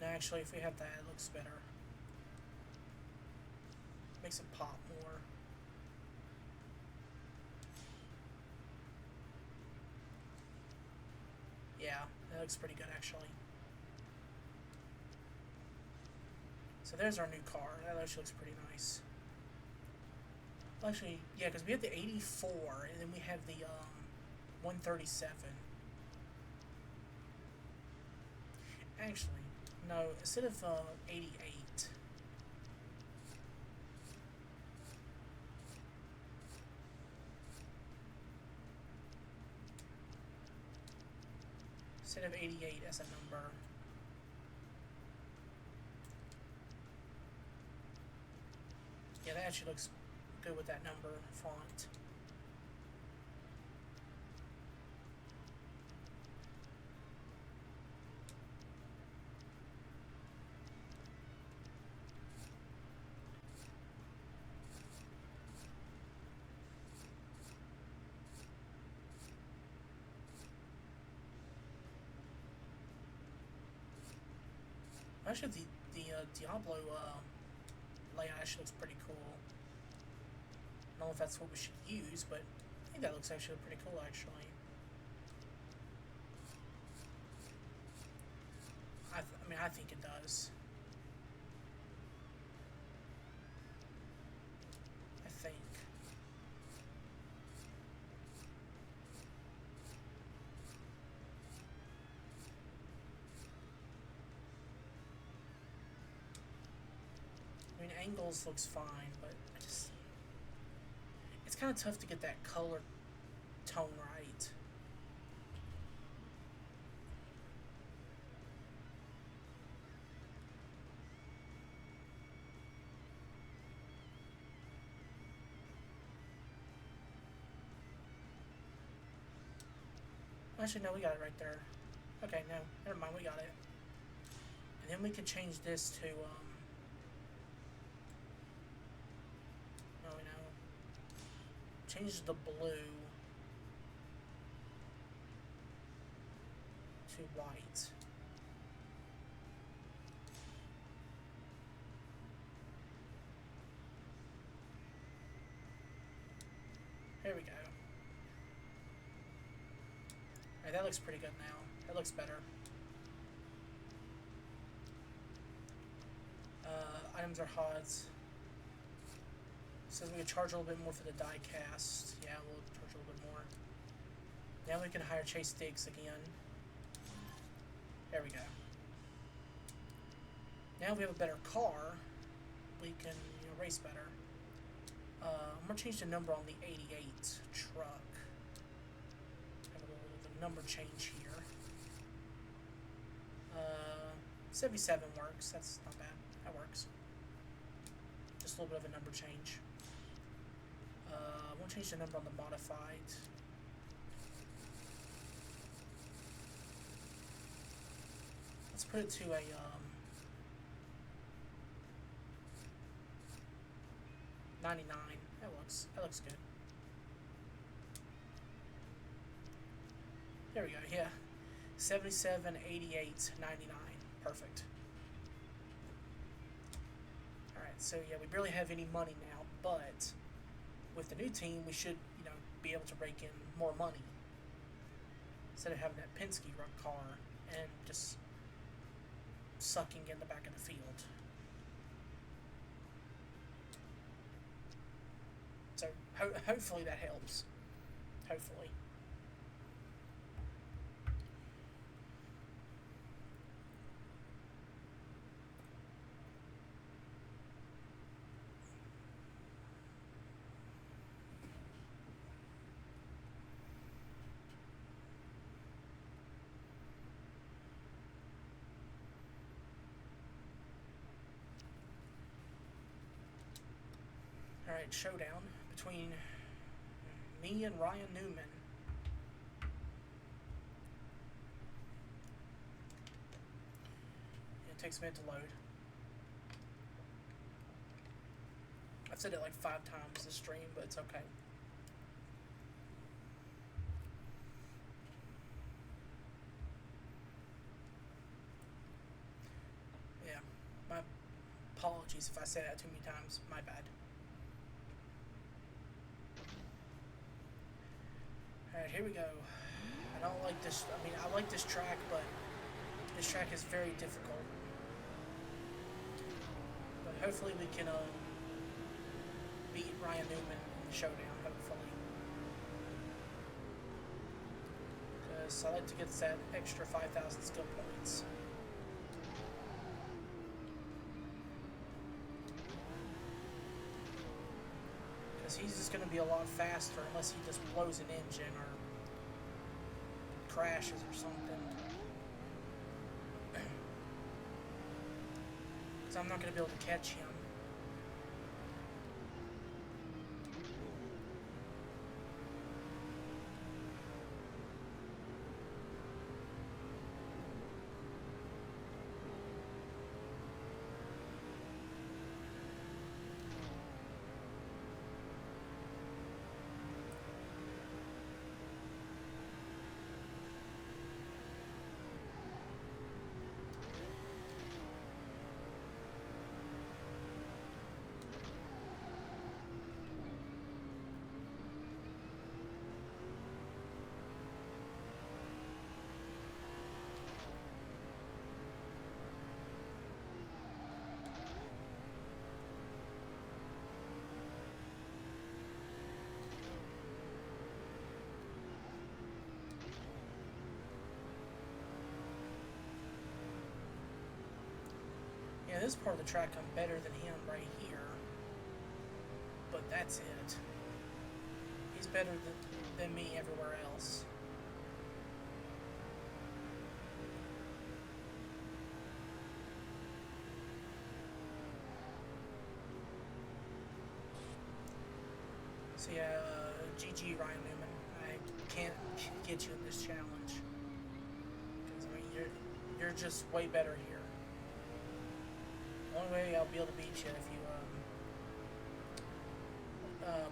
No, actually, if we have that, it looks better. Makes it pop more. Yeah, that looks pretty good, actually. So there's our new car. That actually looks pretty nice. Actually, yeah, because we have the 84, and then we have the 137. Actually, no, instead of 88. Instead of 88 as a number. Yeah, that actually looks good with that number font. Actually, the Diablo layout actually looks pretty cool. I don't know if that's what we should use, but I think that looks actually pretty cool, actually. I mean, I think it does. I think. I mean, angles looks fine, but I just... It's kind of tough to get that color tone right. Actually, no, we got it right there. Okay, no, never mind, we got it. And then we can change this to, change the blue to white. Here we go. Alright, that looks pretty good now. That looks better. Items are HODs. Says we can charge a little bit more for the die cast. Yeah, we'll charge a little bit more. Now we can hire Chase Diggs again. There we go. Now we have a better car. We can, you know, race better. I'm gonna change the number on the 88 truck. Have a little bit of a number change here. 77 works. That's not bad. That works. Just a little bit of a number change. I'm gonna change the number on the modified. Let's put it to a 99. That looks good. There we go. Yeah, 77, 88, 99. Perfect. All right. So yeah, we barely have any money now, but with the new team, we should, you know, be able to rake in more money instead of having that Penske car and just sucking in the back of the field. So hopefully that helps. Hopefully. Alright, showdown between me and Ryan Newman. It takes a minute to load. I've said it like 5 times this stream, but it's okay. Yeah, my apologies if I say that too many times. My bad. Alright, here we go. I don't like this. I mean, I like this track, but this track is very difficult. But hopefully we can beat Ryan Newman in the showdown, hopefully. Because I like to get that extra 5,000 skill points. Because he's just going to be a lot faster unless he just blows an engine or crashes or something. Because I'm not going to be able to catch him. Yeah, this part of the track I'm better than him right here. But that's it. He's better than me everywhere else. So yeah, GG Ryan Newman. I can't get you in this challenge. Because, I mean, you're just way better here. The only way I'll be able to beat you if you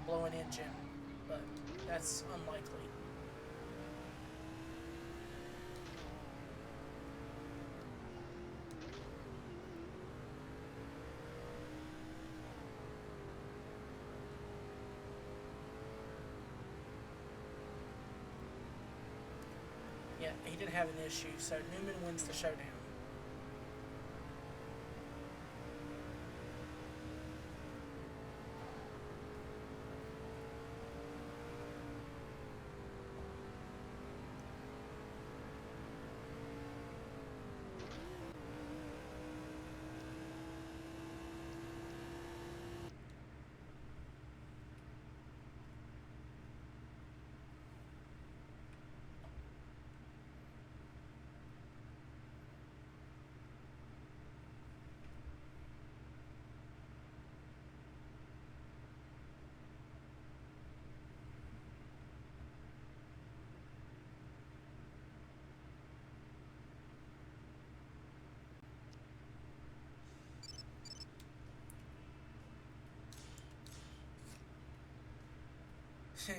blow an engine, but that's unlikely. He didn't have an issue, so Newman wins the showdown.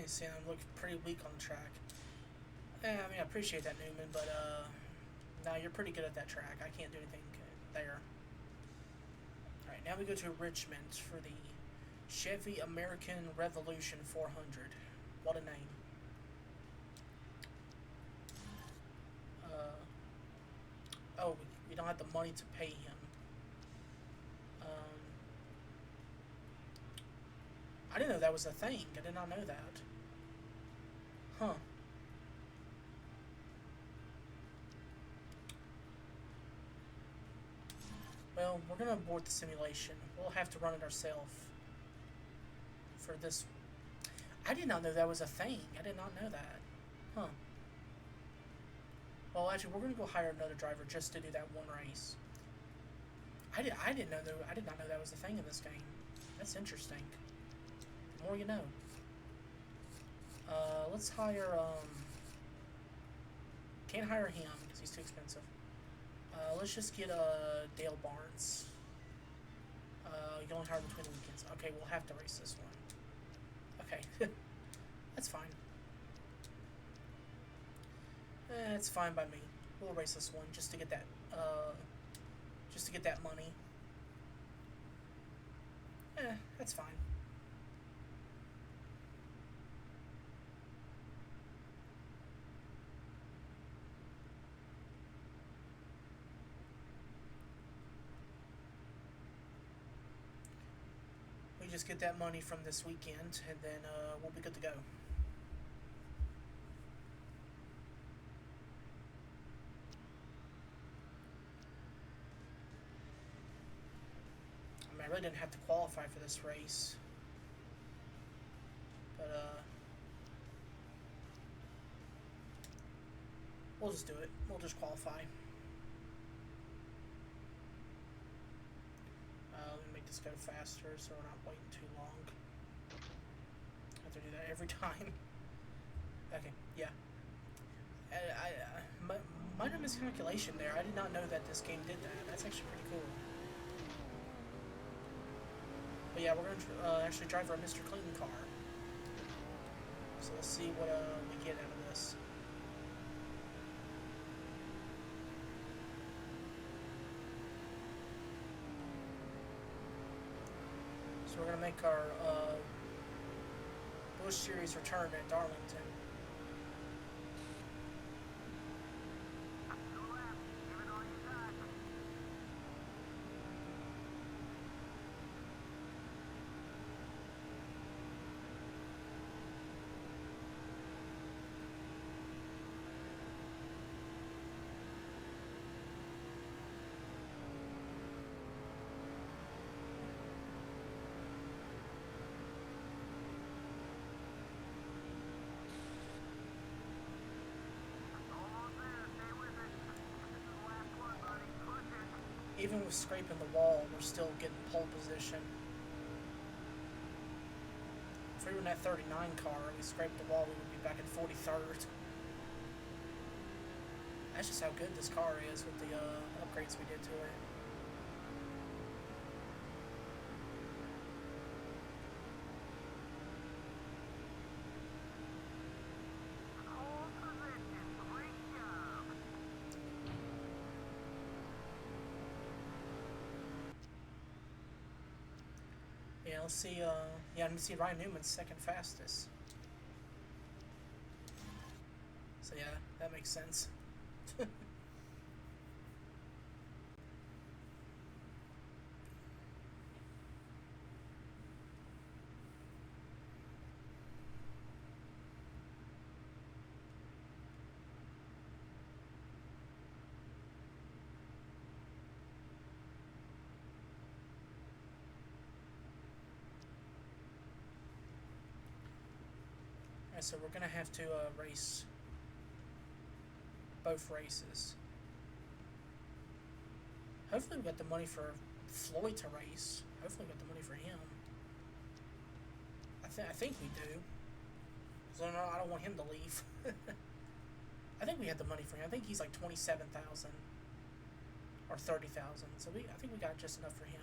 See, I'm looking pretty weak on the track. I mean, I appreciate that, Newman, but, no, you're pretty good at that track. I can't do anything there. Alright, now we go to Richmond for the Chevy American Revolution 400. What a name. Oh, we don't have the money to pay him. I didn't know that was a thing. I did not know that. Huh. Well, we're gonna abort the simulation. We'll have to run it ourselves for this. I did not know that was a thing. I did not know that. Huh. Well, actually, we're gonna go hire another driver just to do that one race. I did not know that was a thing in this game. That's interesting. The more you know. Let's hire, can't hire him because he's too expensive. Let's just get, Dale Barnes. You can only hire between the weekends. Okay, we'll have to race this one. Okay. That's fine. It's fine by me. We'll race this one just to get that, money. That's fine. We just get that money from this weekend, and then we'll be good to go. I mean, I really didn't have to qualify for this race, but we'll just do it. We'll just qualify. Let me make this go faster so we're not waiting too long. I have to do that every time. Okay, yeah. Minor miscalculation there. I did not know that this game did that. That's actually pretty cool. But yeah, we're going to actually drive our Mr. Clean car. So let's see what we get out of this. So we're going to make our Busch Series return at Darlington. Even with scraping the wall, we're still getting pole position. If we were in that 39 car and we scraped the wall, we would be back in 43rd. That's just how good this car is with the upgrades we did to it. Yeah, let's see, yeah, I'm see Ryan Newman's second fastest. So yeah, that makes sense. And so we're gonna have to race both races. Hopefully we got the money for Floyd to race. Hopefully we got the money for him. I think we do. So no, I don't want him to leave. I think we had the money for him. I think he's like 27,000 or 30,000. So I think we got just enough for him.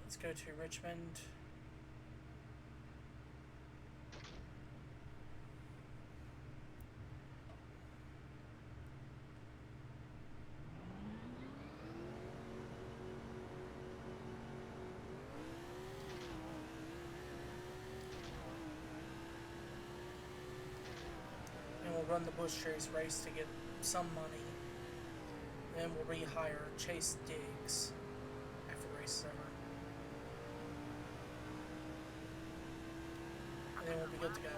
Let's go to Richmond. And we'll run the Busch Series race to get some money. Then we'll rehire Chase Diggs after the race is over. And then we'll be good to go.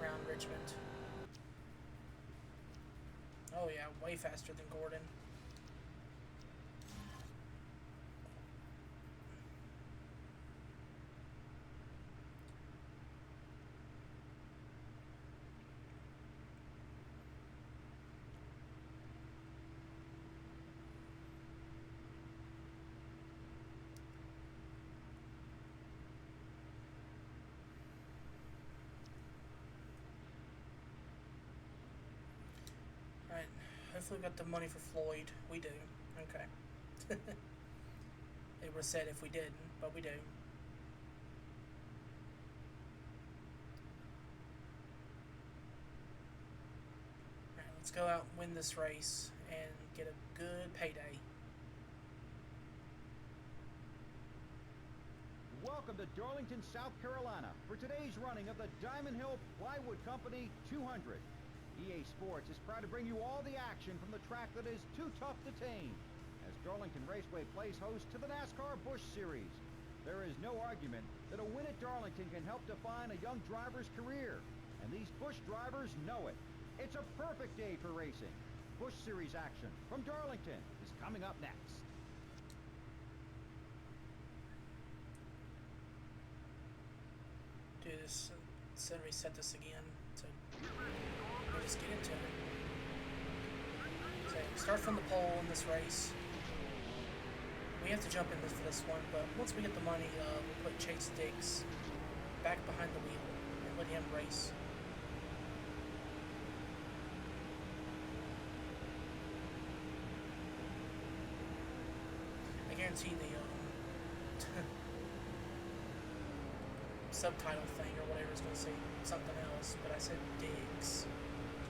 Around Richmond. Oh yeah, way faster than Gordon. Alright, hopefully we got the money for Floyd. We do. Okay. It would have said if we didn't, but we do. Alright, let's go out and win this race and get a good payday.
Welcome to Darlington, South Carolina for today's running of the Diamond Hill Plywood Company 200. EA Sports is proud to bring you all the action from the track that is too tough to tame, as Darlington Raceway plays host to the NASCAR Busch Series. There is no argument that a win at Darlington can help define a young driver's career, and these Busch drivers know it. It's a perfect day for racing. Busch Series action from Darlington is coming up next.
Do this, so reset this again. So we'll just get into it. So start from the pole in this race. We have to jump in for this one, but once we get the money, we'll put Chase Diggs back behind the wheel and let him race. I guarantee the subtitle thing or whatever is going to say something else, but I said Diggs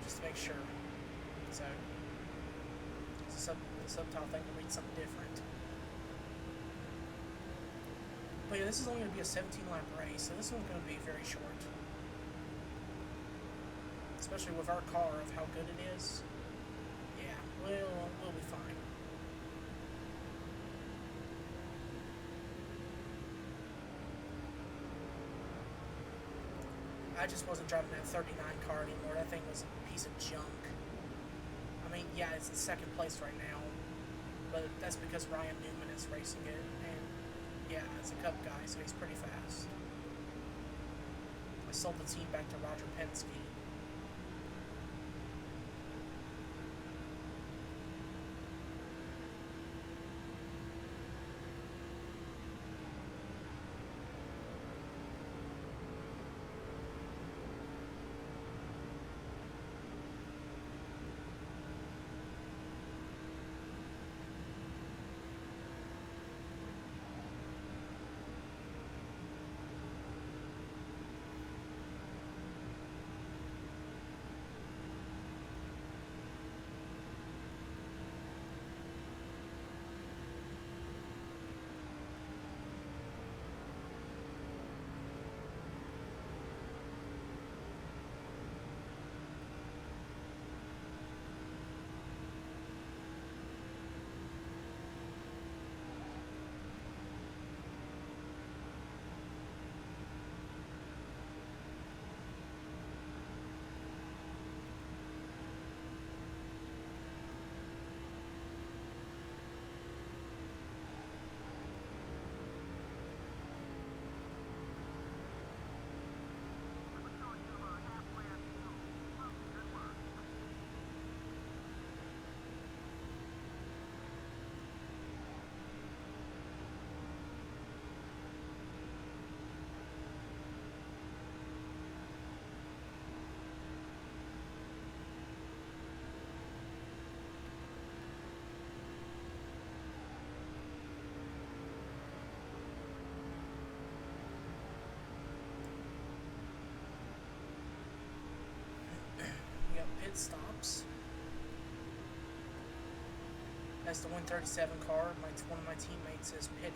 just to make sure. So the subtitle thing will read something different. But yeah, this is only going to be a 17-lap race, so this one's going to be very short. Especially with our car of how good it is. Yeah, we'll be fine. I just wasn't driving that 39 car anymore. That thing was a piece of junk. I mean, yeah, it's in second place right now, but that's because Ryan Newman is racing it, and yeah, it's a Cup guy, so he's pretty fast. I sold the team back to Roger Penske. Pit stops. That's the 137 car. One of my teammates is pitting.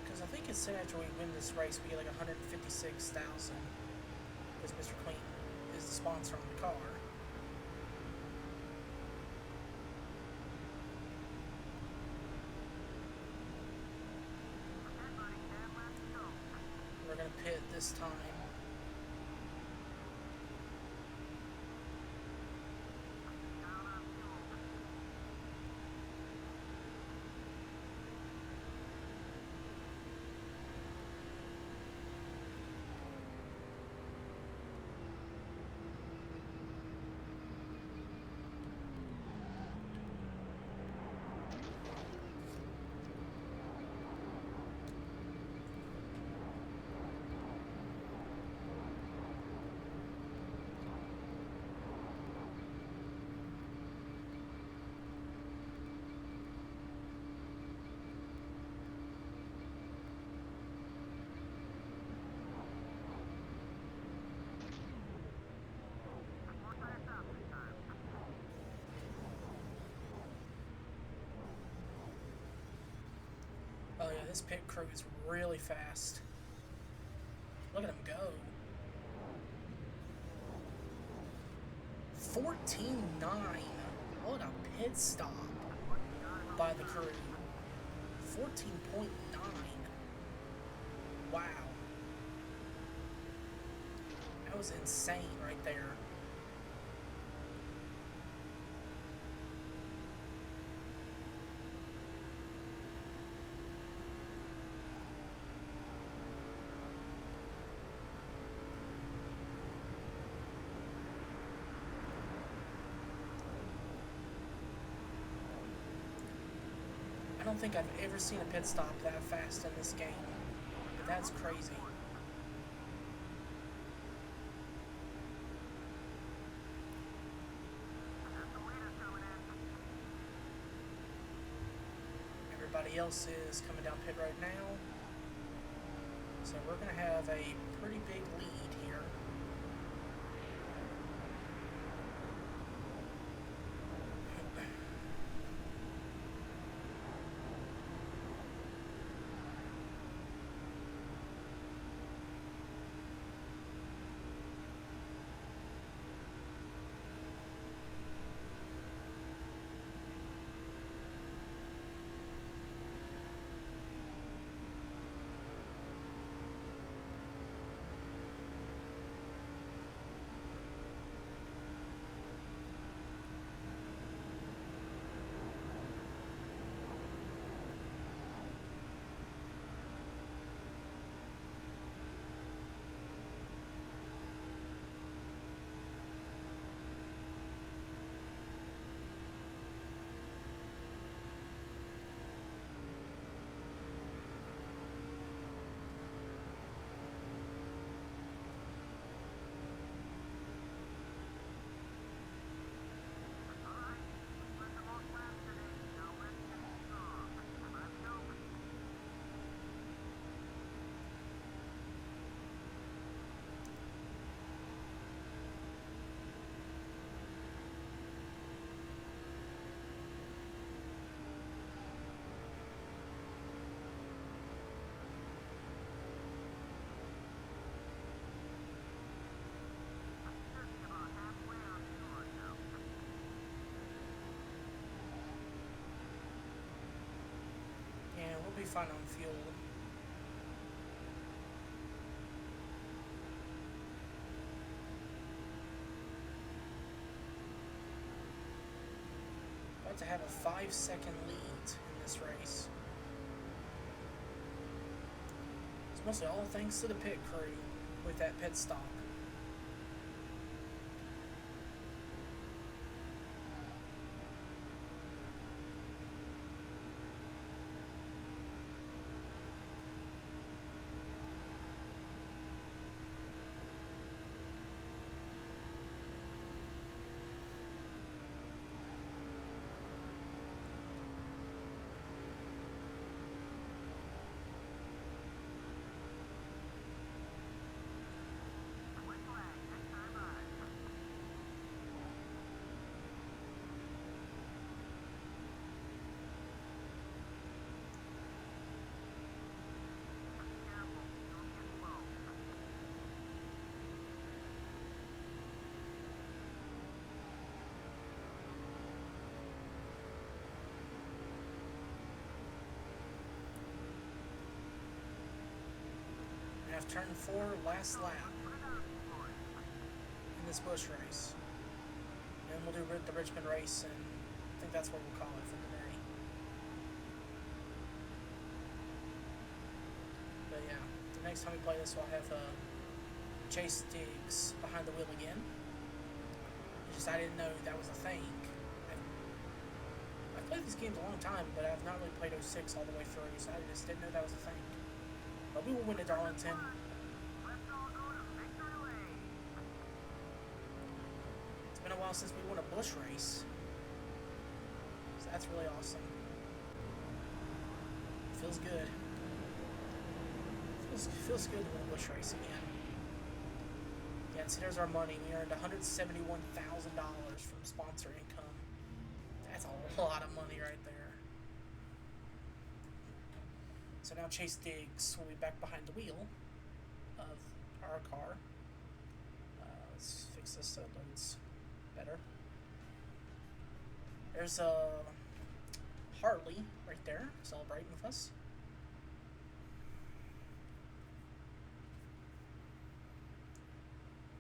Because I think it's said after we win this race, we get like $156,000. Because Mr. Clean is the sponsor on the car. We're going to pit this time. Oh yeah, this pit crew is really fast. Look at him go. 14.9. What a pit stop by the crew. 14.9. Wow. That was insane right there. I don't think I've ever seen a pit stop that fast in this game. But that's crazy. Everybody else is coming down pit road now. So we're going to have a pretty big lead here. fine on fuel. About to have a 5-second lead in this race. It's mostly all thanks to the pit crew with that pit stop. Have turn 4, last lap in this Busch race, and we'll do the Richmond race, and I think that's what we'll call it for today. But yeah, the next time we play this, we'll have Chase Diggs behind the wheel again. It's just I didn't know that was a thing. I've played these games a long time, but I've not really played 06 all the way through, so I just didn't know that was a thing. But we will win at Darlington. It's been a while since we won a Busch race. So that's really awesome. Feels good. Feels good to win a Busch race again. Yeah, and see, there's our money. We earned $171,000 from sponsor income. That's a lot of money right there. So now Chase Diggs will be back behind the wheel of our car. Let's fix this so it looks better. There's Hartley right there celebrating with us.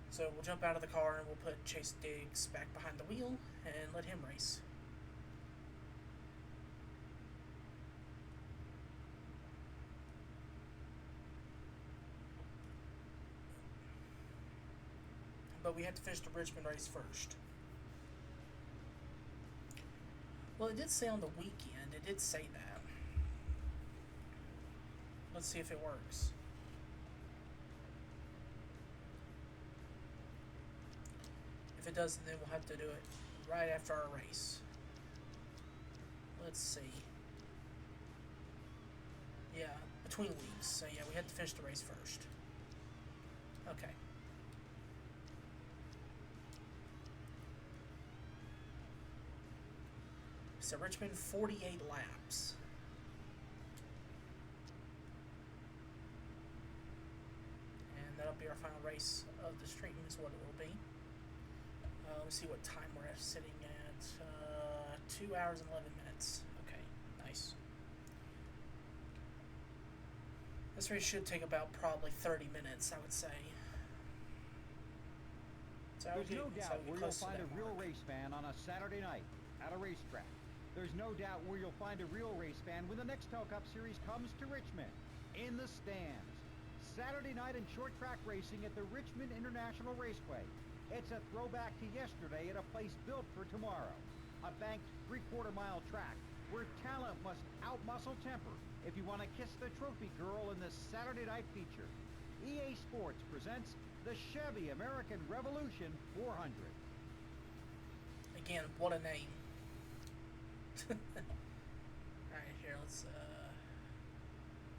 So we'll jump out of the car and we'll put Chase Diggs back behind the wheel and let him race. But we have to finish the Richmond race first. Well, it did say on the weekend. It did say that. Let's see if it works. If it doesn't, then we'll have to do it right after our race. Let's see. Yeah, between weeks. So yeah, we have to finish the race first. Okay. So Richmond, 48 laps. And that'll be our final race of the stream is what it will be. Let's see what time we're sitting at. 2 hours and 11 minutes. Okay, nice. This race should take about probably 30 minutes, I would say. So
There's no doubt where you'll find a real race fan on a Saturday night at a racetrack. There's no doubt where you'll find a real race fan when the Nextel Cup Series comes to Richmond. In the stands. Saturday night in short track racing at the Richmond International Raceway. It's a throwback to yesterday at a place built for tomorrow. A banked 3/4 mile track where talent must outmuscle temper if you want to kiss the trophy girl in this Saturday night feature. EA Sports presents the Chevy American Revolution 400.
Again, what a name. Alright, here, let's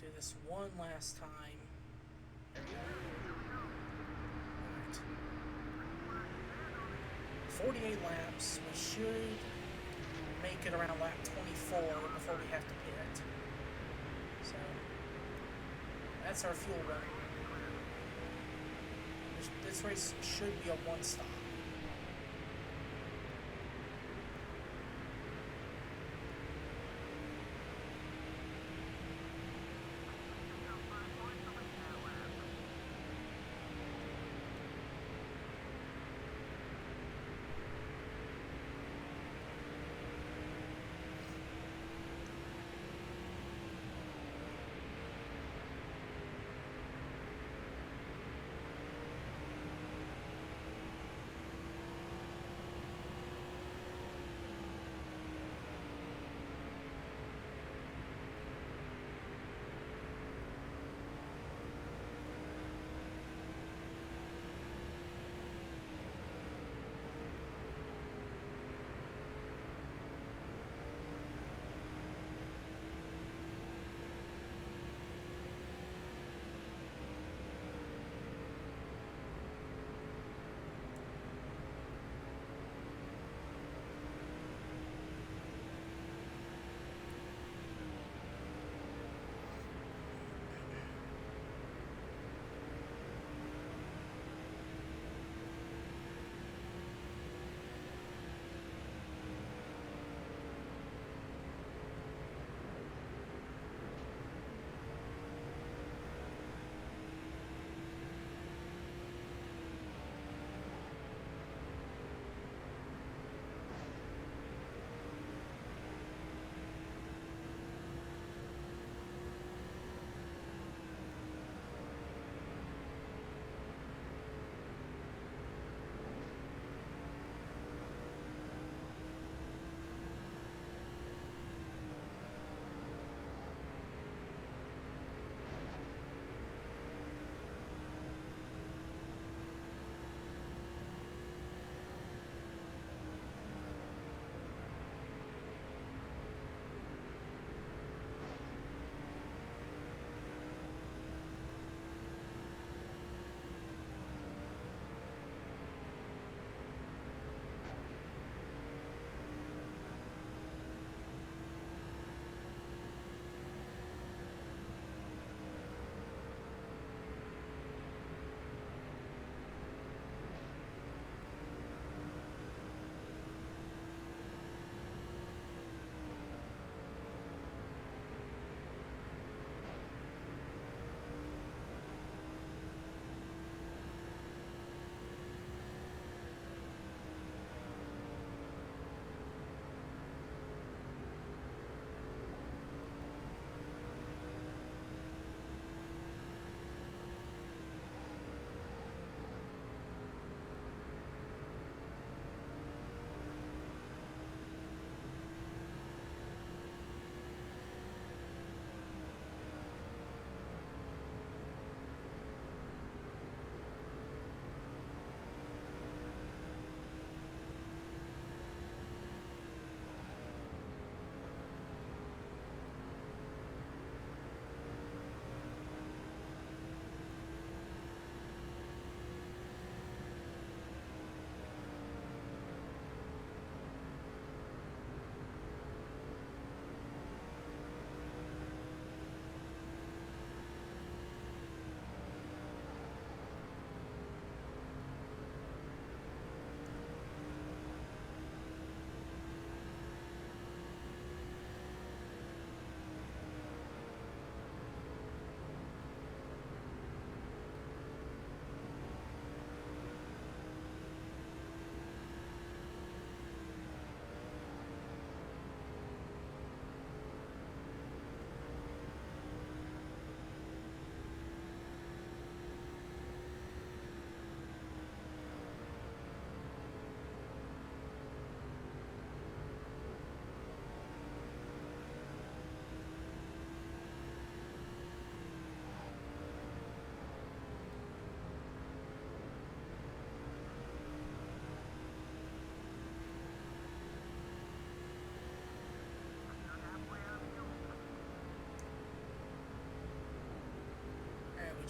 do this one last time. There we go. Alright. 48 laps. We should make it around lap 24 before we have to pit. So, that's our fuel run. This race should be a one stop.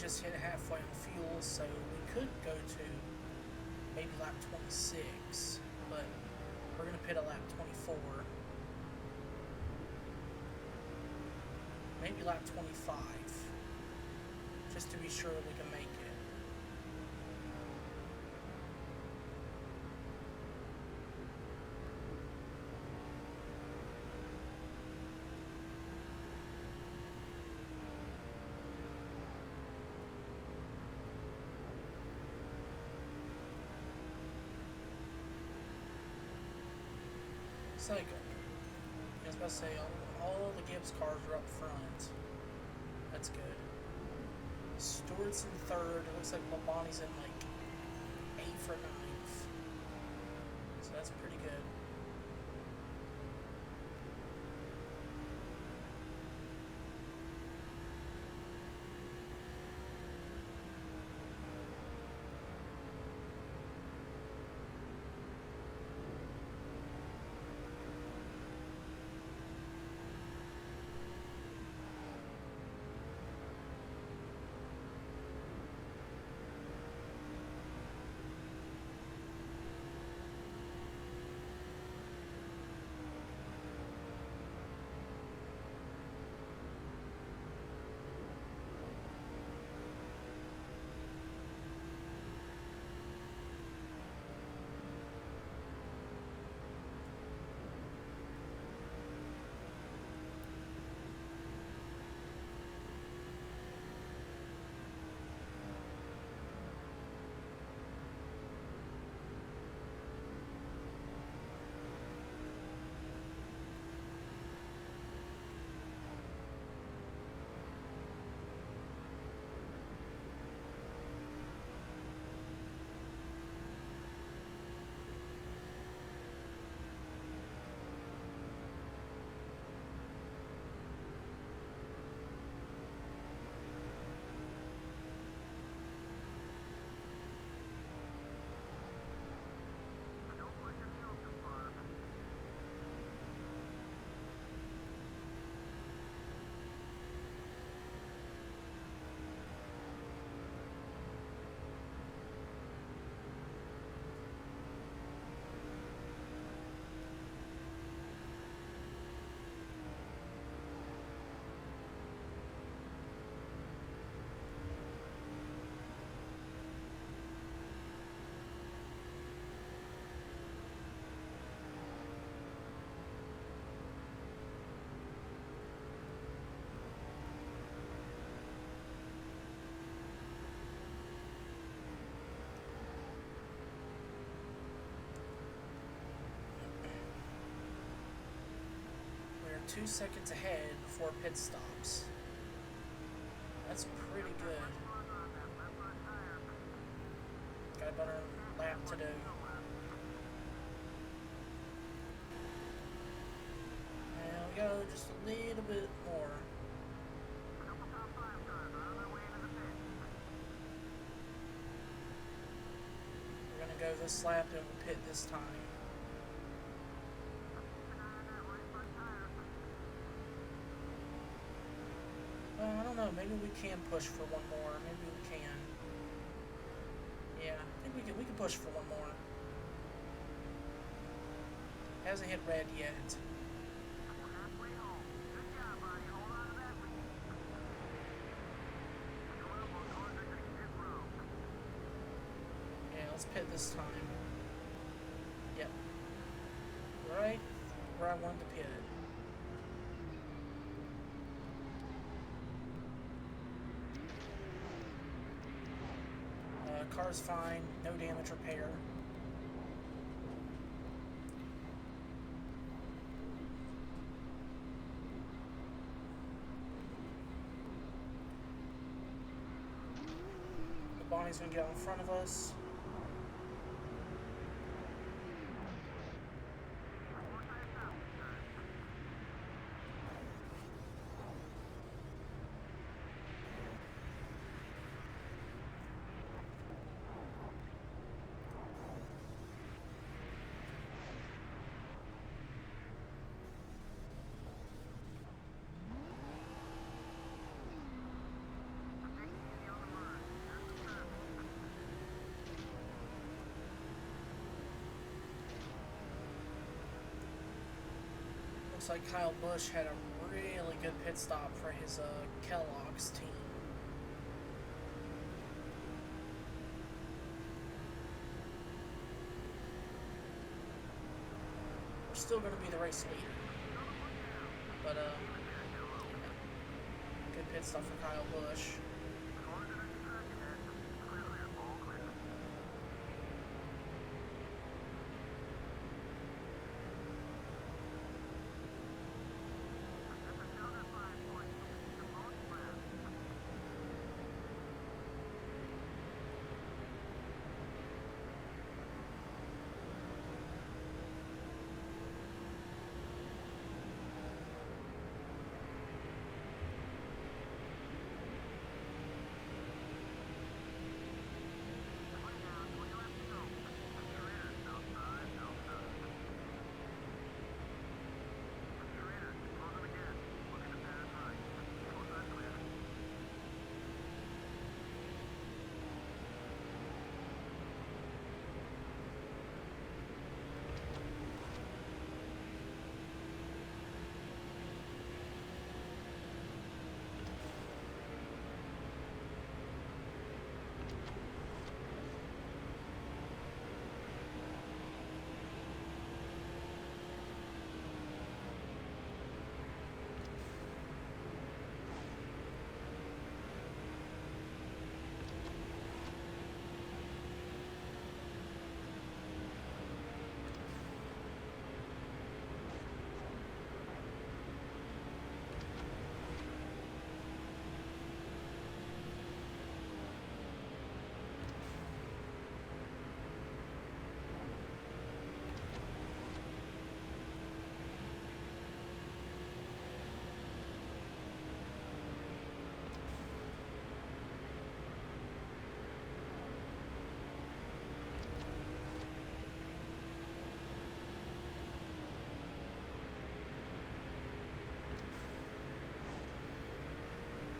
just hit halfway on fuel, so we could go to maybe lap 26, but we're going to pit at lap 24. Maybe lap 25, just to be sure we can make it. It's like, I was about to say, all the Gibbs cars are up front. That's good. Stewart's in third. It looks like Labonte's in like 8th or 9th. So that's pretty good. We're 2 seconds ahead before pit stops. That's pretty good. Got about a lap to do. And we go just a little bit more. We're gonna go this lap and we'll pit this time. I don't know, maybe we can push for one more. Maybe we can. Yeah, I think we can push for one more. Hasn't hit red yet. Yeah, let's pit this time. Yep. Right where I wanted to pit it. Car's fine, no damage repair. The Bonnie's gonna get out in front of us. Looks like Kyle Busch had a really good pit stop for his Kellogg's team. We're still going to be the race leader. But, good pit stop for Kyle Busch.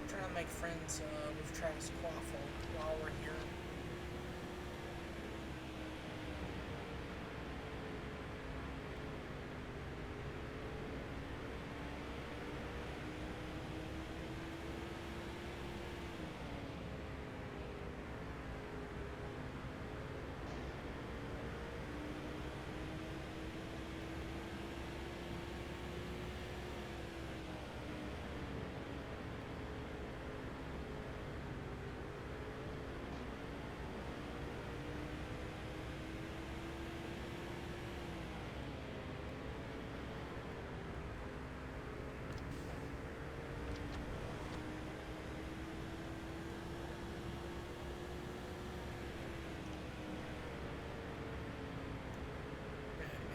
Trying to make friends with Travis Quaffle while we're here.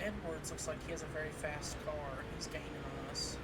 Edwards looks like he has a very fast car. He's gaining on us.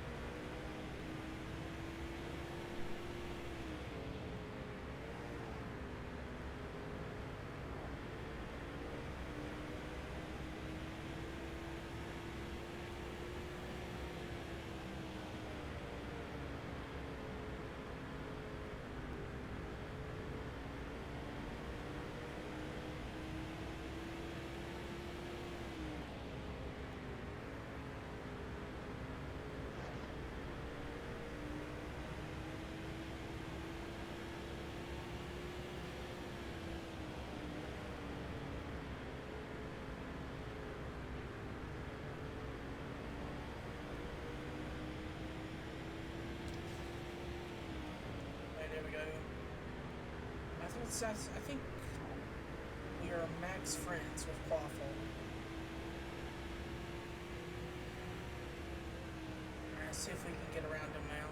There we go. I think we are max friends with Quaffle. Alright, let's see if we can get around him now.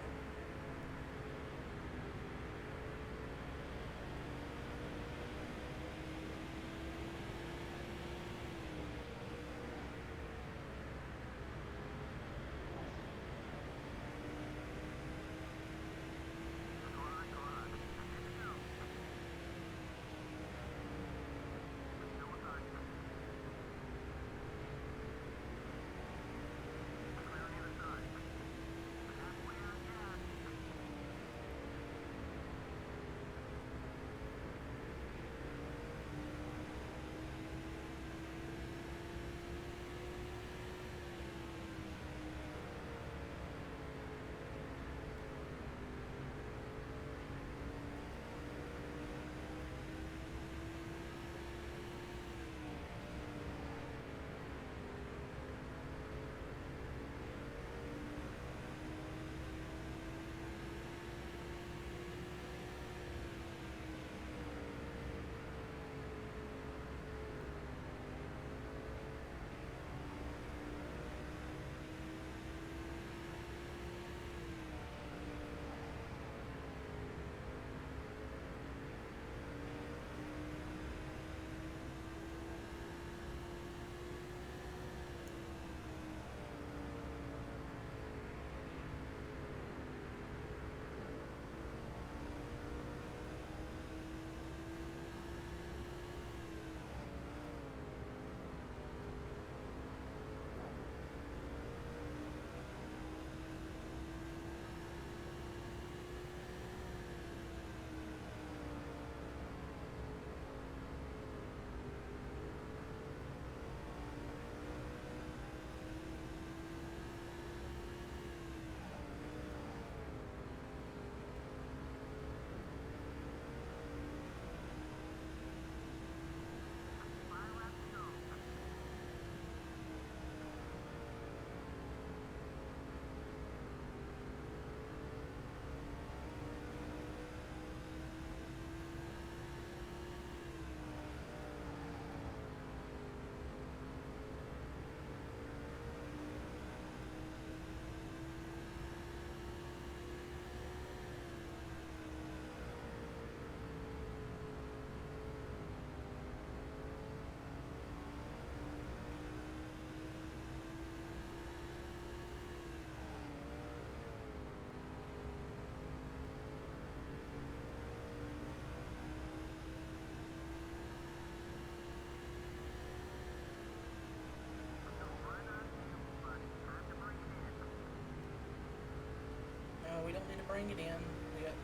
bring it in. We got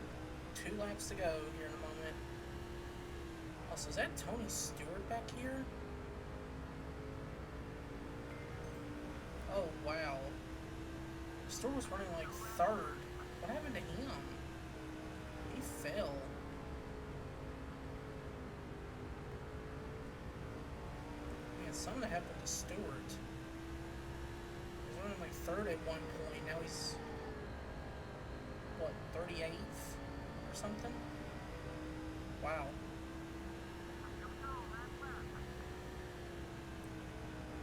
2 laps to go here in a moment. Also, is that Tony Stewart back here? Oh, wow. Stewart was running like 3rd. What happened to him? He fell. Man, something happened to Stewart. He was running like 3rd at one point. Now he's, what, 38th or something? Wow.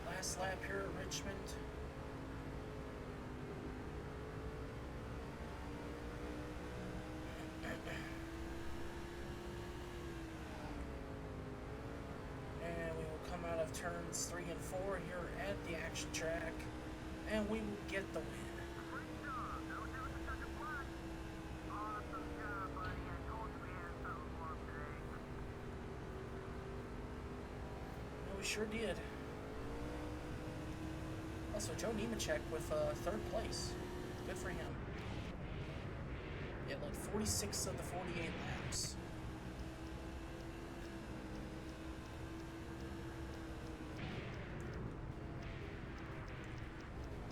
Last lap here at Richmond. And we will come out of turns 3 and 4 here at the action track, and we will get the win. We sure did. Also, Joe Nemechek with 3rd place. Good for him. Yeah, like 46 of the 48 laps.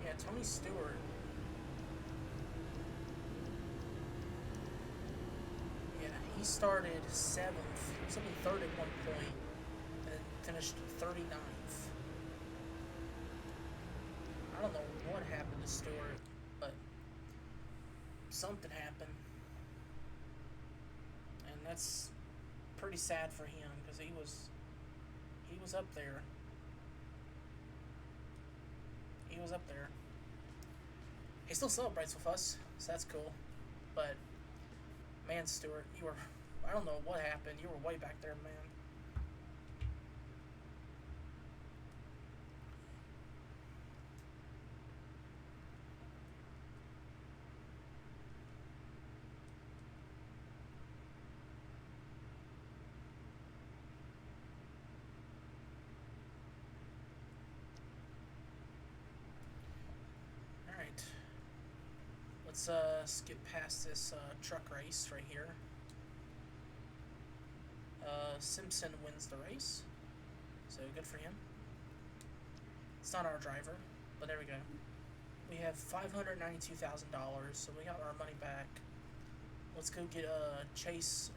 Yeah, Tony Stewart. Yeah, he started 7th. He was up in 3rd at one point, and finished 39th. I don't know what happened to Stewart, but something happened. And that's pretty sad for him, because he was up there. He was up there. He still celebrates with us, so that's cool. But, man, Stewart, you were, I don't know what happened. You were way back there, man. Let's skip past this truck race right here. Simpson wins the race, so good for him. It's not our driver, but there we go. We have $592,000, so we got our money back. Let's go get Chase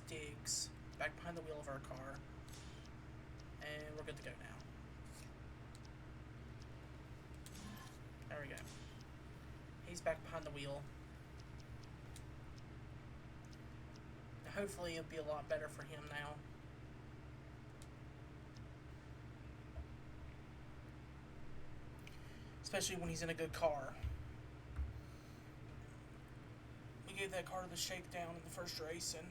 Diggs back behind the wheel of our car, and we're good to go now. There we go. He's back behind the wheel. Now, hopefully it'll be a lot better for him now. Especially when he's in a good car. We gave that car the shakedown in the first race, and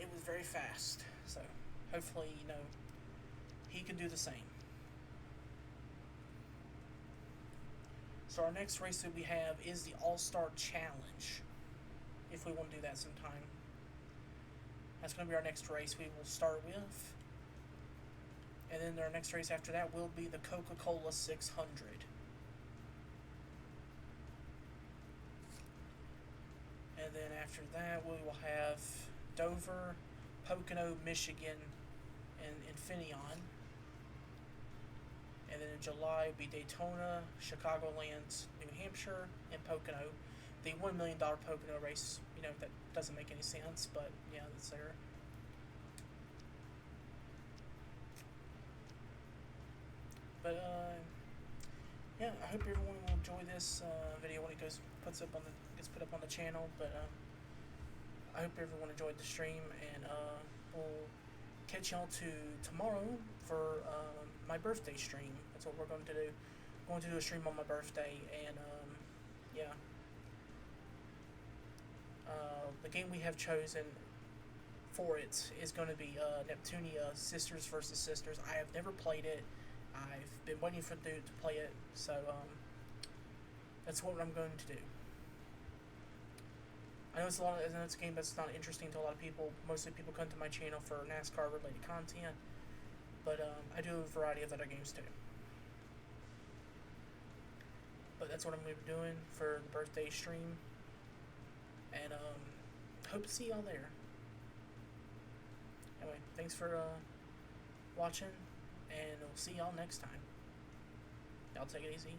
it was very fast. So hopefully, he can do the same. So our next race that we have is the All-Star Challenge, if we want to do that sometime. That's going to be our next race we will start with. And then our next race after that will be the Coca-Cola 600. And then after that we will have Dover, Pocono, Michigan, and Infineon. And then in July will be Daytona, Chicagoland, New Hampshire, and Pocono. The $1 million Pocono race, that doesn't make any sense, but yeah, that's there. But yeah, I hope everyone will enjoy this video when it gets put up on the channel. But I hope everyone enjoyed the stream, and we'll catch y'all tomorrow for my birthday stream. That's what we're going to do. I'm going to do a stream on my birthday, and yeah. The game we have chosen for it is going to be Neptunia Sisters vs. Sisters. I have never played it. I've been waiting for Dude to play it, so that's what I'm going to do. I know it's a game that's not interesting to a lot of people. Mostly people come to my channel for NASCAR related content, but I do a variety of other games too. But that's that's what I'm going to be doing for the birthday stream. And hope to see y'all there. Anyway, thanks for watching, and we'll see y'all next time. Y'all take it easy.